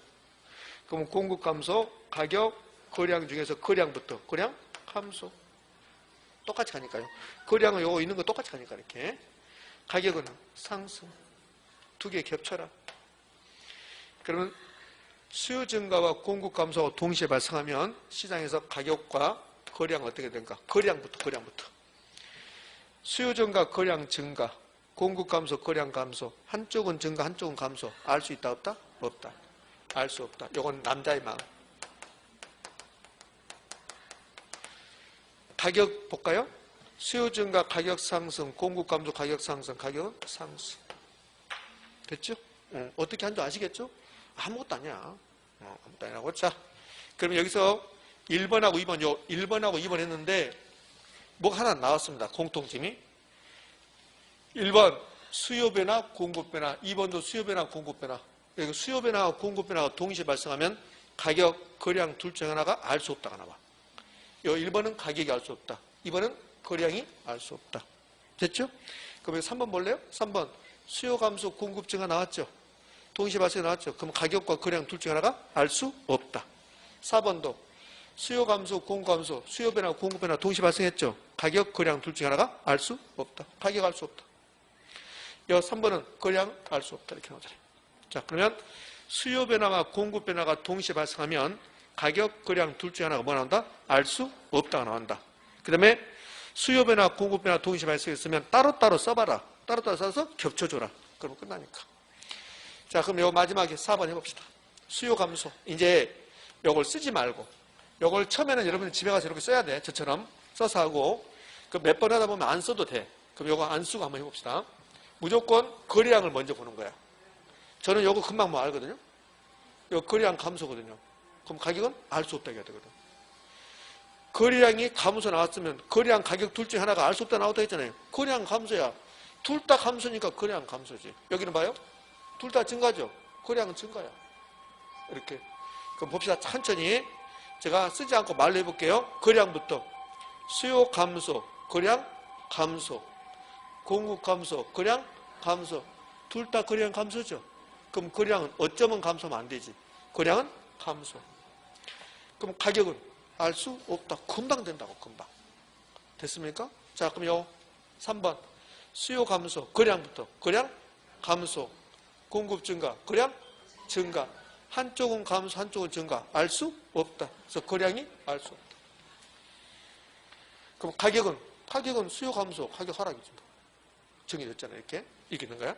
그러면 공급 감소, 가격, 거래량 중에서 거래량부터 거래량 감소. 똑같이 가니까요. 거래량은 요거 있는 거 똑같이 가니까 이렇게. 가격은 상승. 두 개 겹쳐라. 그러면 수요 증가와 공급 감소가 동시에 발생하면 시장에서 가격과 거래량 어떻게 된가? 거래량부터. 수요 증가, 거래량 증가, 공급 감소, 거래량 감소. 한쪽은 증가, 한쪽은 감소. 알 수 있다, 없다? 없다. 알 수 없다. 이건 남자의 마음. 가격 볼까요? 수요 증가, 가격 상승, 공급 감소, 가격 상승, 가격은 상승. 됐죠? 어떻게 하는지 아시겠죠? 아무것도 아니야. 아무것도 아니라고. 자, 그러면 여기서 1번하고 2번, 1번하고 2번 했는데, 뭐가 하나 나왔습니다. 공통점이. 1번, 수요 변화, 공급 변화. 2번도 수요 변화, 공급 변화. 여기 수요 변화와 공급 변화가 동시에 발생하면 가격, 거래량 둘 중 하나가 알 수 없다가 나와. 1번은 가격이 알 수 없다. 2번은 거래량이 알 수 없다. 됐죠? 그럼 3번 볼래요? 3번, 수요 감소, 공급 증가 나왔죠? 동시에 발생 나왔죠? 그럼 가격과 거래량 둘 중 하나가 알 수 없다. 4번도 수요 감소, 공급 감소, 수요 변화, 공급 변화 동시에 발생했죠? 가격, 거래량 둘 중 하나가 알 수 없다. 가격 알 수 없다. 3번은 거래량 알 수 없다. 이렇게 나오잖아요. 자, 그러면 수요 변화와 공급 변화가 동시에 발생하면 가격, 거래량 둘 중 하나가 뭐 나온다? 알 수 없다가 나온다. 그 다음에 수요 변화, 공급 변화 동시에 발생했으면 따로따로 써봐라. 따로따로 써서 겹쳐줘라. 그러면 끝나니까. 자, 그럼 요 마지막에 4번 해봅시다. 수요 감소. 이제 요걸 쓰지 말고, 요걸 처음에는 여러분이 집에 가서 이렇게 써야 돼. 저처럼 써서 하고, 그 몇 번 하다 보면 안 써도 돼. 그럼 요거 안 쓰고 한번 해봅시다. 무조건 거래량을 먼저 보는 거야. 저는 요거 금방 뭐 알거든요. 요 거래량 감소거든요. 그럼 가격은 알 수 없다 해야 되거든. 거래량이 감소 나왔으면 거래량 가격 둘 중에 하나가 알 수 없다 나왔다 했잖아요. 거래량 감소야. 둘 다 감소니까 거래량 감소지. 여기는 봐요. 둘 다 증가죠. 거래량은 증가야. 이렇게. 그럼 봅시다. 천천히. 제가 쓰지 않고 말로 해볼게요. 거래량부터. 수요 감소, 거래량 감소. 공급 감소, 거래량 감소. 둘 다 거래량 감소죠. 그럼 거래량은 어쩌면 감소하면 안 되지. 거래량은 감소. 그럼 가격은 알 수 없다. 금방 된다고, 금방. 됐습니까? 자, 그럼 요 3번. 수요 감소, 거래량부터. 거래량 감소. 공급 증가, 거래량 증가. 한쪽은 감소, 한쪽은 증가. 알 수 없다. 그래서 거량이 알 수 없다. 그럼 가격은 수요 감소, 가격 하락이죠. 정해졌잖아요. 이렇게 있는 거야.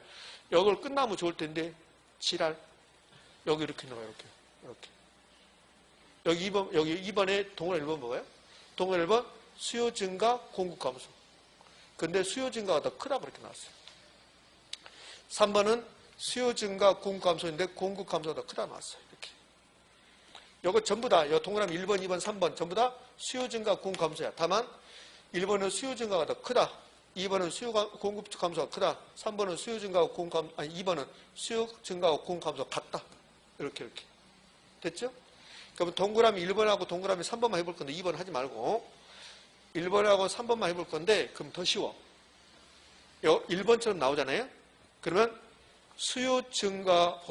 이걸 끝나면 좋을 텐데 지랄. 여기 이렇게 있는 거야. 이렇게. 여기 2번에 동그라미 1번 뭐예요? 동그라미 1번 수요 증가, 공급 감소. 근데 수요 증가가 더 크다 그렇게 나왔어요. 3번은 수요 증가, 공급 감소인데 공급 감소가 더 크다 나왔어요. 이렇게. 이거 전부 다, 이 동그라미 1번, 2번, 3번 전부 다 수요 증가, 공급 감소야. 다만 1번은 수요 증가가 더 크다. 2번은 수요 공급 감소가 크다. 3번은 수요 증가하고 공급 감소, 아니 2번은 수요 증가하고 공급 감소가 같다. 이렇게. 됐죠? 그럼 동그라미 1번하고 동그라미 3번만 해볼 건데 2번 하지 말고 1번하고 3번만 해볼 건데 그럼 더 쉬워. 1번처럼 나오잖아요. 그러면 수요 증가가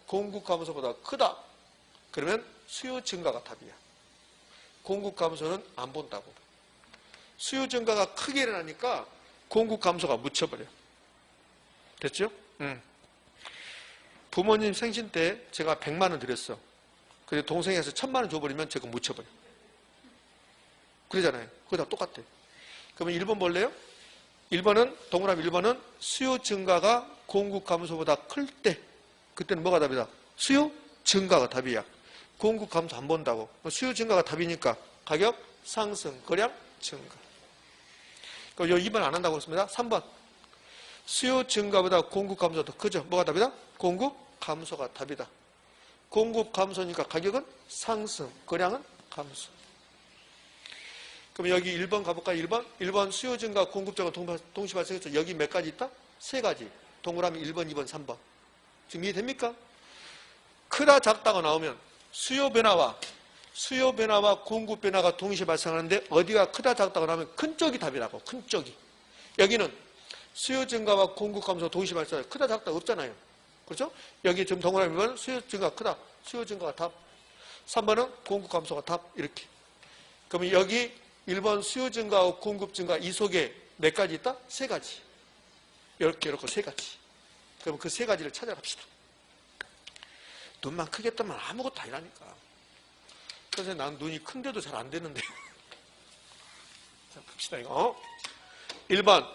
공급 감소보다 크다. 그러면 수요 증가가 답이야. 공급 감소는 안 본다고. 수요 증가가 크게 일어나니까 공급 감소가 묻혀버려. 됐죠? 부모님 생신 때 제가 100만 원 드렸어. 근데 동생에서 1000만 원 줘버리면 제가 묻혀버려. 그러잖아요. 그거 다 똑같아. 그러면 1번 볼래요? 1번은, 동그라미 1번은 수요 증가가 공급 감소보다 클 때, 그때는 뭐가 답이다? 수요 증가가 답이야. 공급 감소 안 본다고. 수요 증가가 답이니까 가격 상승, 거량 증가. 그럼 2번 안 한다고 그랬습니다. 3번. 수요 증가보다 공급 감소가 더 크죠? 뭐가 답이다? 공급 감소가 답이다. 공급 감소니까 가격은 상승, 거량은 감소. 그럼 여기 1번 가볼까요? 1번 수요 증가, 공급 증가 동시 발생했죠. 여기 몇 가지 있다? 3가지. 동그라미 1번, 2번, 3번. 지금 이해됩니까? 크다, 작다가 나오면 수요 변화와 공급 변화가 동시에 발생하는데 어디가 크다, 작다가 나오면 큰 쪽이 답이라고. 큰 쪽이. 여기는 수요 증가와 공급 감소 동시에 발생해요. 크다, 작다 없잖아요. 그렇죠? 여기 지금 동그라미 1번은 수요 증가가 크다. 수요 증가가 답. 3번은 공급 감소가 답. 이렇게. 그러면 여기 1번 수요 증가와 공급 증가 이 속에 몇 가지 있다? 3가지. 이렇게 3가지. 그럼 그 3가지를 찾아갑시다. 눈만 크게 뜨면 아무것도 아니라니까. 그래서 난 눈이 큰데도 잘 안 되는데. 자, 봅시다, 이거. 1번,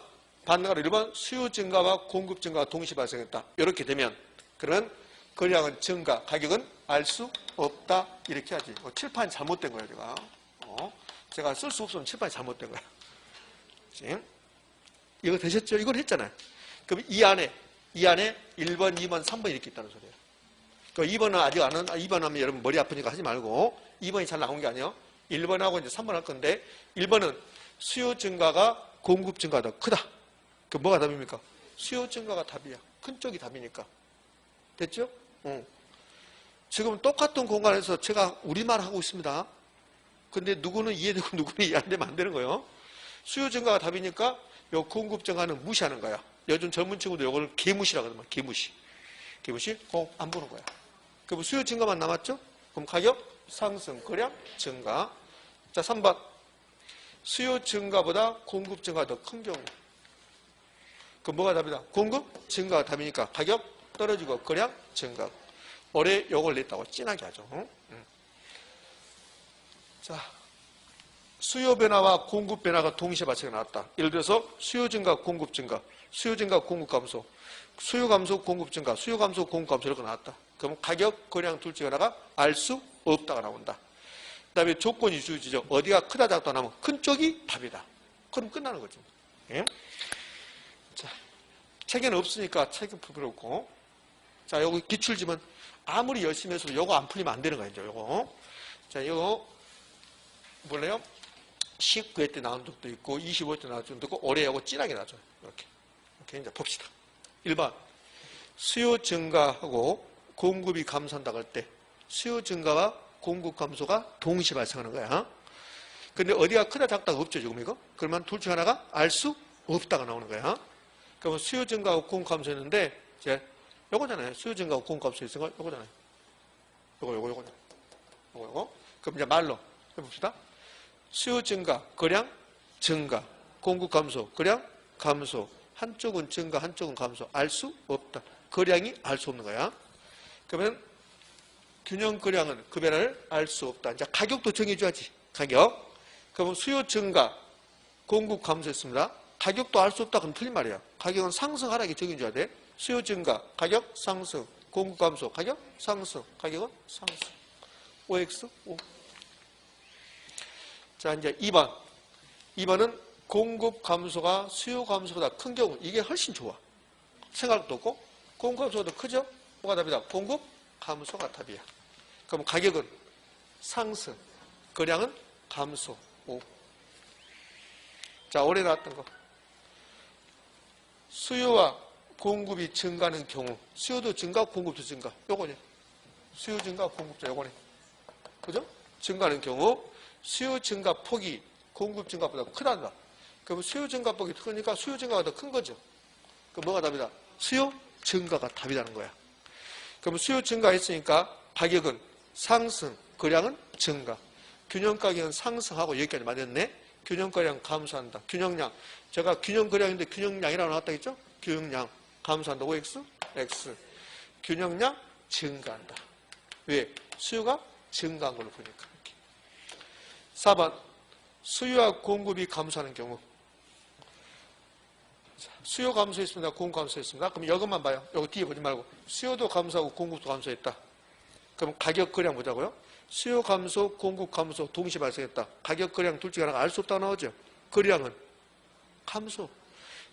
반대가로 1번, 수요 증가와 공급 증가가 동시에 발생했다. 이렇게 되면, 그러면 거량은 증가, 가격은 알 수 없다. 이렇게 하지. 칠판이 잘못된 거야, 제가 쓸 수 없으면 칠판이 잘못된 거야. 지금 이거 되셨죠? 이걸 했잖아요. 그럼 이 안에 1번, 2번, 3번 이렇게 있다는 소리예요. 그 2번은 아직 안 하는, 2번 하면 여러분 머리 아프니까 하지 말고 2번이 잘 나온 게 아니에요. 1번하고 이제 3번 할 건데 1번은 수요 증가가 공급 증가가 더 크다. 그 뭐가 답입니까? 수요 증가가 답이야. 큰 쪽이 답이니까. 됐죠? 지금 똑같은 공간에서 제가 우리말 하고 있습니다. 근데 누구는 이해되고 누구는 이해 안 되면 안 되는 거예요. 수요 증가가 답이니까 요 공급 증가는 무시하는 거야. 요즘 젊은 친구들 요걸 개무시라고 하더만. 개무시. 안 보는 거야. 그럼 수요 증가만 남았죠? 그럼 가격 상승, 거량 증가. 자, 3번. 수요 증가보다 공급 증가가 더 큰 경우. 그럼 뭐가 답이다? 공급 증가가 답이니까 가격 떨어지고 거량 증가. 올해 요걸 냈다고 진하게 하죠. 자, 수요 변화와 공급 변화가 동시에 발생해 나왔다. 예를 들어서 수요 증가, 공급 증가, 수요 증가, 공급 감소, 수요 감소, 공급 증가, 수요 감소, 공급 감소 이렇게 나왔다. 그럼 가격, 거량 둘 중에 하나가 알 수 없다가 나온다. 그 다음에 조건이 주어지죠. 어디가 크다, 작다 나오면 큰 쪽이 답이다. 그럼 끝나는 거죠. 예? 자, 책에는 없으니까 책은 풀 필요 없고. 자, 요거 기출지문 아무리 열심히 해서도 요거 안 풀리면 안 되는 거예요. 요거. 자, 요거 몰래요? 19회 때 나온 적도 있고 25회 때 나온 적도 있고 올해 요거 진하게 나죠. 이렇게 이제 봅시다. 1번 수요 증가하고 공급이 감소한다고 할 때 수요 증가와 공급 감소가 동시에 발생하는 거야. 근데 어디가 크다 작다가 없죠 지금 이거? 그러면 둘 중 하나가 알 수 없다가 나오는 거야. 그러면 수요 증가하고 공급 감소했는데 이제 요거잖아요. 수요 증가하고 공급 감소 있으니까 요거잖아요. 요거. 그럼 이제 말로 해봅시다. 수요 증가, 거량 증가, 공급 감소, 거량 감소. 한쪽은 증가, 한쪽은 감소. 알 수 없다. 거량이 알 수 없는 거야. 그러면 균형거래량은 급여를 알 수 없다. 이제 가격도 정해줘야지. 가격. 그러면 수요 증가, 공급 감소했습니다. 가격도 알 수 없다. 그럼 틀린 말이야. 가격은 상승, 하락이 정해줘야 돼. 수요 증가, 가격 상승, 공급 감소, 가격 상승, 가격은 상승. OX, O. 자, 이제 2번. 2번은 공급 감소가 수요 감소보다 큰 경우. 이게 훨씬 좋아. 생각도 없고. 공급 감소가 더 크죠? 뭐가 답이다? 공급 감소가 답이야. 그럼 가격은 상승, 거량은 감소. O. 자, 올해 나왔던 거. 수요와 공급이 증가하는 경우. 수요도 증가, 공급도 증가. 요거네. 수요 증가, 공급자 요거네. 그죠? 증가하는 경우 수요 증가 폭이 공급 증가보다 크단다. 그럼 수요 증가 폭이 크니까 수요 증가가 더 큰 거죠. 그럼 뭐가 답이다? 수요 증가가 답이라는 거야. 그럼 수요 증가했으니까 가격은 상승, 거량은 증가. 균형 가격은 상승하고 여기까지 맞았네. 균형 거량 감소한다. 균형량. 제가 균형 거량인데 균형량이라고 나왔다 했죠? 균형량 감소한다. OX, X. 균형량 증가한다. 왜? 수요가 증가한 걸로 보니까. 이렇게. 4번. 수요와 공급이 감소하는 경우. 수요 감소했습니다. 공급 감소했습니다. 그럼 이것만 봐요. 이거 뒤에 보지 말고. 수요도 감소하고 공급도 감소했다. 그럼 가격 거량 보자고요. 수요 감소, 공급 감소 동시에 발생했다. 가격 거량 둘 중에 하나가 알 수 없다고 나오죠. 거량은 감소.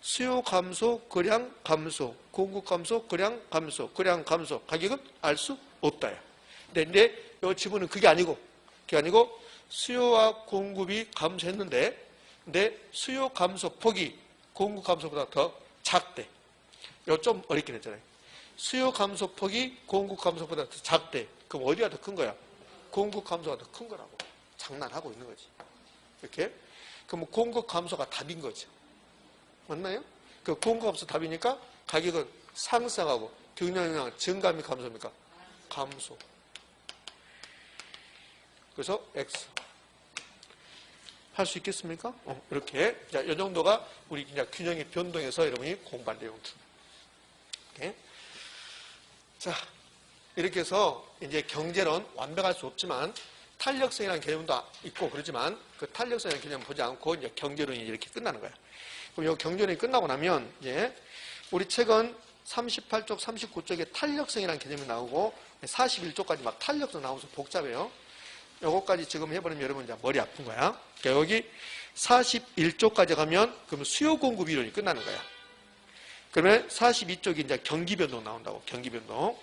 수요 감소, 거량 감소, 공급 감소, 거량 감소, 거량 감소. 가격은 알 수 없다요. 근데 이 지문은 그게 아니고 수요와 공급이 감소했는데 근데 수요 감소 폭이 공급 감소보다 더 작대. 이거 좀 어렵긴 했잖아요. 수요 감소 폭이 공급 감소보다 더 작대. 그럼 어디가 더 큰 거야? 공급 감소가 더 큰 거라고. 장난하고 있는 거지. 이렇게. 그럼 공급 감소가 답인 거죠. 맞나요? 그 공급 감소 답이니까 가격은 상승하고 균형량 증가입니까? 감소입니까? 감소. 그래서 X. 할 수 있겠습니까? 이렇게. 자, 이 정도가 우리 그냥 균형의 변동에서 여러분이 공부한 내용들. 이렇게. 자, 이렇게 해서 이제 경제는 완벽할 수 없지만 탄력성이라는 개념도 있고 그러지만 그 탄력성이라는 개념을 보지 않고 이제 경제론이 이렇게 끝나는 거야. 그럼 이 경제론이 끝나고 나면 이제 우리 책은 38쪽, 39쪽에 탄력성이라는 개념이 나오고 41쪽까지 막 탄력성 나오면서 복잡해요. 요거까지 지금 해버리면 여러분 이제 머리 아픈 거야. 그러니까 여기 41쪽까지 가면 그러면 수요 공급 이론이 끝나는 거야. 그러면 42쪽이 이제 경기 변동 나온다고. 경기 변동.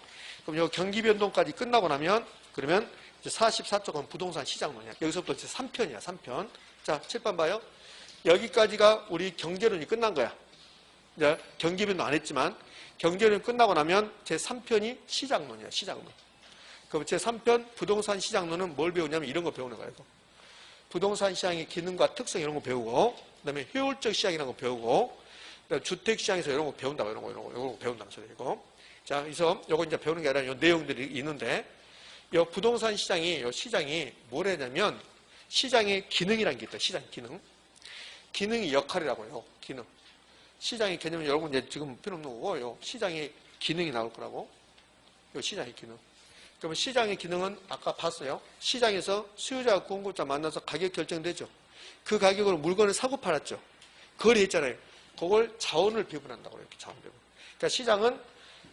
그럼 요 경기 변동까지 끝나고 나면 그러면 이제 44쪽은 부동산 시장론이야. 여기서부터 이제 3편이야. 3편. 자, 7번 봐요. 여기까지가 우리 경제론이 끝난 거야. 이제 경기 변동 안 했지만 경제론이 끝나고 나면 제 3편이 시장론이야. 시장론. 그럼 제 3편 부동산 시장론은 뭘 배우냐면 이런 거 배우는 거예요. 부동산 시장의 기능과 특성 이런 거 배우고 그다음에 효율적 시장이라는 거 배우고 그다음에 주택 시장에서 이런 거 배운다고 이런 거 배운다는 소리고. 자, 그래서 요거 이제 배우는 게 아니라 요 내용들이 있는데 요 부동산 시장이 뭘 하냐면 시장의 기능이라는 게 있다. 시장 기능. 기능이 역할이라고 해요. 기능. 시장의 개념은 여러분 이제 지금 필요 없는 거고 요 시장의 기능이 나올 거라고. 요 시장의 기능. 그러면 시장의 기능은 아까 봤어요. 시장에서 수요자와 공급자 만나서 가격 결정되죠. 그 가격으로 물건을 사고 팔았죠. 거래했잖아요. 그걸 자원을 배분한다고 이렇게 자원 배분. 그러니까 시장은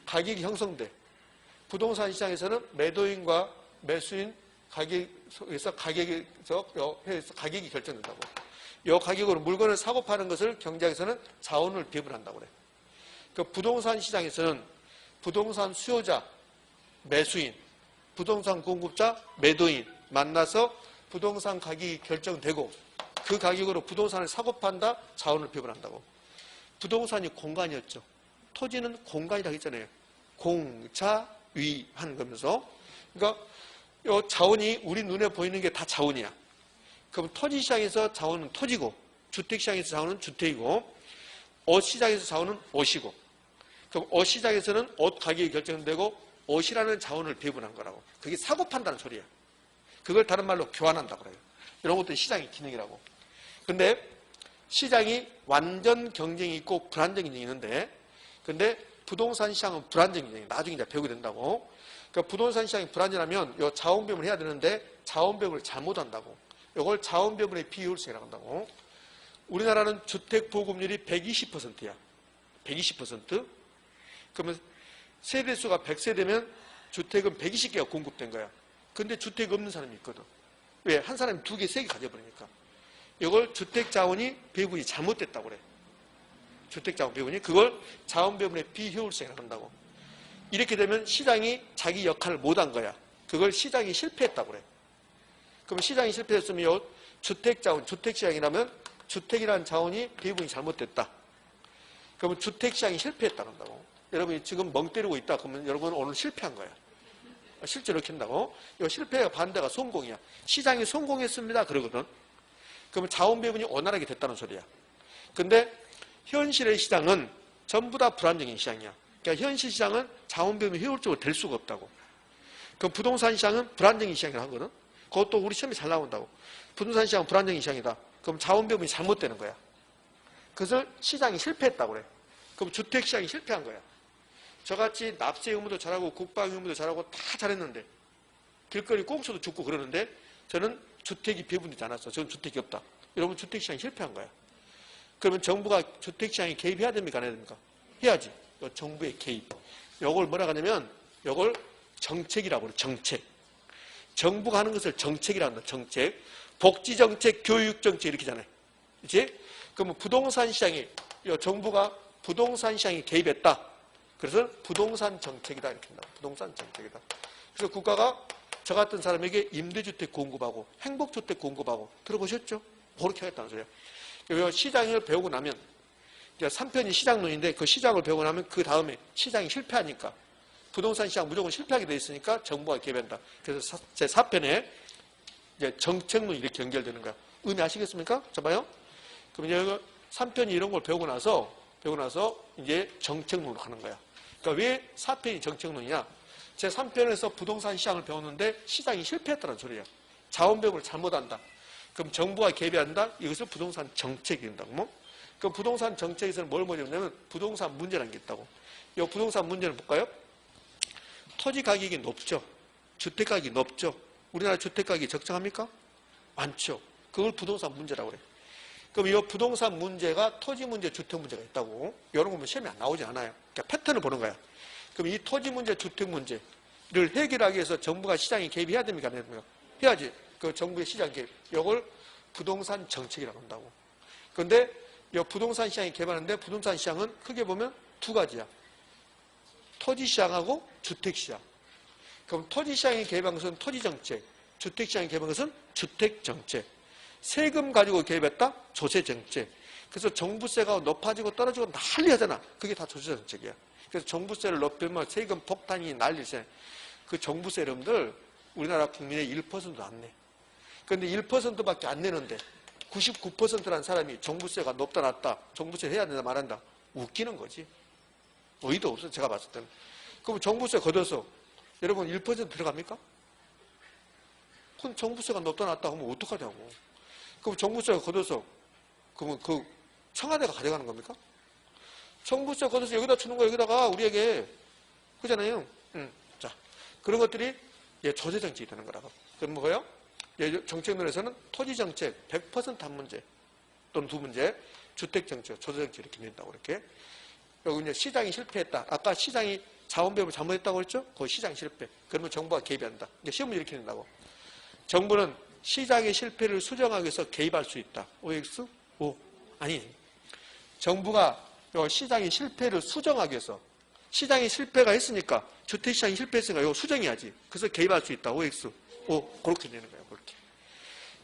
가격이 형성돼. 부동산 시장에서는 매도인과 매수인 가격에서 가격이 결정된다고. 이 가격으로 물건을 사고 파는 것을 경제학에서는 자원을 배분한다고 그래. 그 부동산 시장에서는 부동산 수요자, 매수인, 부동산 공급자, 매도인 만나서 부동산 가격이 결정되고 그 가격으로 부동산을 사고 판다, 자원을 배분한다고. 부동산이 공간이었죠. 토지는 공간이라고 했잖아요. 공자위 하는 거면서. 그러니까 이 자원이 우리 눈에 보이는 게 다 자원이야. 그럼 토지 시장에서 자원은 토지고 주택 시장에서 자원은 주택이고 옷 시장에서 자원은 옷이고 그럼 옷 시장에서는 옷 가격이 결정되고 옷이라는 자원을 배분한 거라고. 그게 사고 판다는 소리야. 그걸 다른 말로 교환한다고 그래요. 이런 것도 시장의 기능이라고. 근데 시장이 완전 경쟁이 있고 불안정 경쟁이 있는데 근데 부동산 시장은 불안정 경쟁이 나중에 이제 배우게 된다고. 그러니까 부동산 시장이 불안전하면 요 자원배분을 해야 되는데 자원배분을 잘못한다고. 이걸 자원배분의 비효율성이라고 한다고. 우리나라는 주택 보급률이 120%야. 120%. 그러면 세대수가 100세대면 주택은 120개가 공급된 거야. 근데 주택 없는 사람이 있거든. 왜? 한 사람이 2개, 3개 가져버리니까. 이걸 주택자원이 배분이 잘못됐다고 그래. 주택자원 배분이. 그걸 자원배분의 비효율성이라고 한다고. 이렇게 되면 시장이 자기 역할을 못한 거야. 그걸 시장이 실패했다고 그래. 그럼 시장이 실패했으면 주택자원, 주택시장이라면 주택이라는 자원이 배분이 잘못됐다. 그러면 주택시장이 실패했다고 한다고. 여러분이 지금 멍 때리고 있다. 그러면 여러분은 오늘 실패한 거야. 실제로 이렇게 한다고. 이 실패가 반대가 성공이야. 시장이 성공했습니다. 그러거든. 그러면 자원 배분이 원활하게 됐다는 소리야. 근데 현실의 시장은 전부 다 불안정한 시장이야. 그러니까 현실 시장은 자원 배분이 효율적으로 될 수가 없다고. 그럼 부동산 시장은 불안정한 시장이라고 하거든. 그것도 우리 시험에 잘 나온다고. 부동산 시장은 불안정한 시장이다. 그럼 자원 배분이 잘못되는 거야. 그것을 시장이 실패했다고 그래. 그럼 주택 시장이 실패한 거야. 저같이 납세 의무도 잘하고 국방 의무도 잘하고 다 잘했는데 길거리 꽁초도 죽고 그러는데 저는 주택이 배분되지 않았어. 저는 주택이 없다. 여러분 주택시장이 실패한 거야. 그러면 정부가 주택시장에 개입해야 됩니까? 안 해야 됩니까? 해야지. 정부의 개입. 이걸 뭐라고 하냐면 이걸 정책이라고 그래. 정책. 정부가 하는 것을 정책이라고 한다. 정책. 복지정책, 교육정책 이렇게 잖아요. 그렇지? 그러면 부동산 시장에 정부가 부동산 시장에 개입했다. 그래서 부동산 정책이다 이렇게 한다. 부동산 정책이다. 그래서 국가가 저 같은 사람에게 임대주택 공급하고 행복주택 공급하고 들어보셨죠? 그렇게 하겠다는 소리야. 시장을 배우고 나면 이제 3편이 시장론인데 그 시장을 배우고 나면 그 다음에 시장이 실패하니까 부동산 시장 무조건 실패하게 돼 있으니까 정부가 개입한다. 그래서 제 4편에 이제 정책론이 이렇게 연결되는 거야. 의미 아시겠습니까? 자 봐요. 그럼 이제 3편이 이런 걸 배우고 나서 이제 정책론으로 가는 거야. 그러니까 왜 4편이 정책론이냐? 제 3편에서 부동산 시장을 배웠는데 시장이 실패했다는 소리야. 자원 배분을 잘못한다. 그럼 정부가 개입한다? 이것을 부동산 정책이 된다고. 뭐? 그럼 부동산 정책에서는 뭘 보냐면 부동산 문제라는 게 있다고. 이 부동산 문제를 볼까요? 토지 가격이 높죠. 주택 가격이 높죠. 우리나라 주택 가격이 적정합니까? 많죠. 그걸 부동산 문제라고 그래. 그럼 이 부동산 문제가 토지 문제, 주택 문제가 있다고. 이런 거면 시험에 안 나오지 않아요. 그러니까 패턴을 보는 거야. 그럼 이 토지 문제, 주택 문제를 해결하기 위해서 정부가 시장에 개입해야 됩니까? 안 해야 됩니까? 해야지. 그 정부의 시장 개입. 이걸 부동산 정책이라고 한다고. 그런데 이 부동산 시장에 개입하는데 부동산 시장은 크게 보면 두 가지야. 토지 시장하고 주택 시장. 그럼 토지 시장에 개입한 것은 토지 정책, 주택 시장에 개입한 것은 주택 정책. 세금 가지고 개입했다? 조세 정책. 그래서 정부세가 높아지고 떨어지고 난리 하잖아. 그게 다 조세 정책이야. 그래서 정부세를 높이면 세금 폭탄이 난리세. 그 정부세 여러분들 우리나라 국민의 1%도 안 내. 그런데 1%밖에 안 내는데 99%라는 사람이 정부세가 높다 낮다, 정부세 해야 된다 말한다. 웃기는 거지. 의의도 없어 제가 봤을 때는. 그럼 정부세 걷어서 여러분 1% 들어갑니까? 그럼 정부세가 높다 낮다 하면 어떡하냐고. 그럼 정부세가 걷어서 그러면 그 청와대가 가져가는 겁니까? 정부세 걷어서 여기다 주는 거 여기다가 우리에게 그잖아요. 자 그런 것들이 조세 정책이 되는 거라고. 그럼 뭐예요? 정책론에서는 토지 정책 100% 한 문제 또는 두 문제, 주택 정책, 조세 정책 이렇게 된다고 이렇게. 여기 이제 시장이 실패했다. 아까 시장이 자원 배분을 잘못했다고 그랬죠? 그 시장 실패. 그러면 정부가 개입한다. 시험을 이렇게 된다고. 정부는 시장의 실패를 수정하기 위해서 개입할 수 있다. OX? O? 아니. 정부가 시장의 실패를 수정하기 위해서 시장이 실패가 했으니까 주택시장이 실패했으니까 이거 수정해야지. 그래서 개입할 수 있다. OX? O? 그렇게 되는 거예요. 그렇게.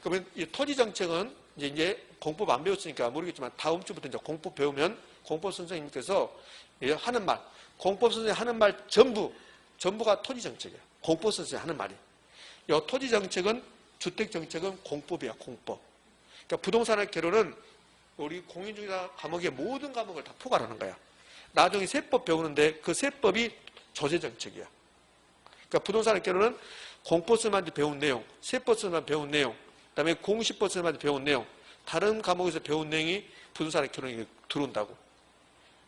그러면 이 토지 정책은 이제 공법 안 배웠으니까 모르겠지만 다음 주부터 이제 공법 배우면 공법 선생님께서 하는 말, 공법 선생님 하는 말 전부가 토지 정책이에요. 공법 선생님 하는 말이. 이 토지 정책은 주택 정책은 공법이야, 공법. 그러니까 부동산학 개론은 우리 공인중개사 과목의 모든 과목을 다 포괄하는 거야. 나중에 세법 배우는데 그 세법이 조세 정책이야. 그러니까 부동산학 개론은 공법서만 배운 내용, 세법서만 배운 내용, 그다음에 공시법서만 배운 내용, 다른 과목에서 배운 내용이 부동산학 개론에 들어온다고.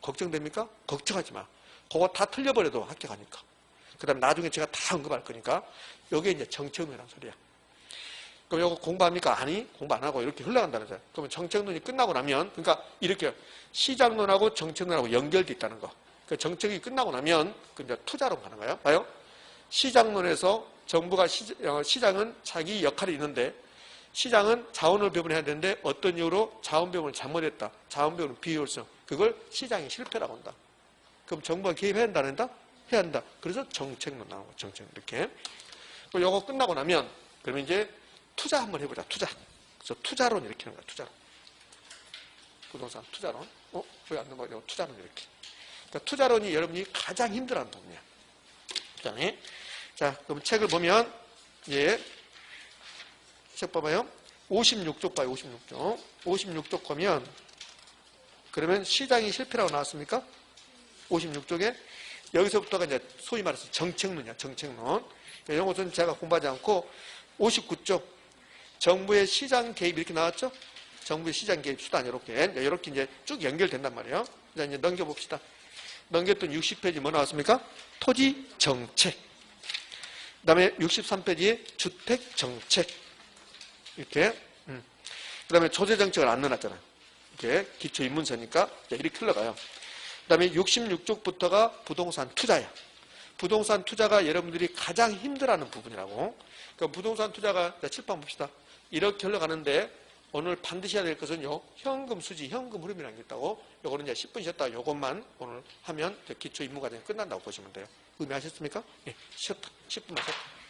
걱정됩니까? 걱정하지 마. 그거 다 틀려버려도 합격하니까. 그 다음에 나중에 제가 다 언급할 거니까 이게 이제 정책론이라는 소리야. 그럼 이거 공부합니까? 아니, 공부 안 하고 이렇게 흘러간다는 거죠. 그러면 정책론이 끝나고 나면, 그러니까 이렇게 시장론하고 정책론하고 연결돼 있다는 거. 그 정책이 끝나고 나면 그 이제 투자론 가는 거예요. 봐요. 시장론에서 정부가 시장은 자기 역할이 있는데 시장은 자원을 배분해야 되는데 어떤 이유로 자원 배분을 잘못했다. 자원 배분은 비효율성. 그걸 시장이 실패라고 한다. 그럼 정부가 개입해야 한다, 안 한다? 해야 한다. 그래서 정책론 나오고 정책 이렇게. 그럼 이거 끝나고 나면 그러면 이제 투자 한번 해보자. 투자. 그래서 투자론 이렇게 하는 거야. 투자론. 부동산 투자론. 왜 안 넘어가요? 투자론 이렇게. 그러니까 투자론이 여러분이 가장 힘들어하는 부분이야. 투자론이. 자, 그럼 책을 보면 예, 책 봐봐요. 56쪽 봐요. 56쪽. 56쪽 보면 그러면 시장이 실패라고 나왔습니까? 56쪽에 여기서부터가 이제 소위 말해서 정책론이야. 정책론. 이런 것은 제가 공부하지 않고 59쪽 정부의 시장 개입 이렇게 나왔죠? 정부의 시장 개입 수단 이렇게 이제 쭉 연결된단 말이에요. 자, 이제 넘겨봅시다. 넘겼던 60페이지 뭐 나왔습니까? 토지 정책. 그 다음에 63페이지에 주택 정책. 이렇게. 그 다음에 조세 정책을 안 넣어놨잖아요. 이렇게 기초 입문서니까 이렇게 흘러가요. 그 다음에 66쪽부터가 부동산 투자야. 부동산 투자가 여러분들이 가장 힘들어하는 부분이라고. 그러니까 부동산 투자가 칠판 봅시다. 이렇게 흘러가는데 오늘 반드시 해야 될 것은요. 현금 수지, 현금 흐름이라는 게 있다고. 요거는 이제 10분 쉬었다. 요것만 오늘 하면 기초 입문 과정이 끝난다고 보시면 돼요. 의미하셨습니까? 예, 쉬었다. 10분만 쉬었다.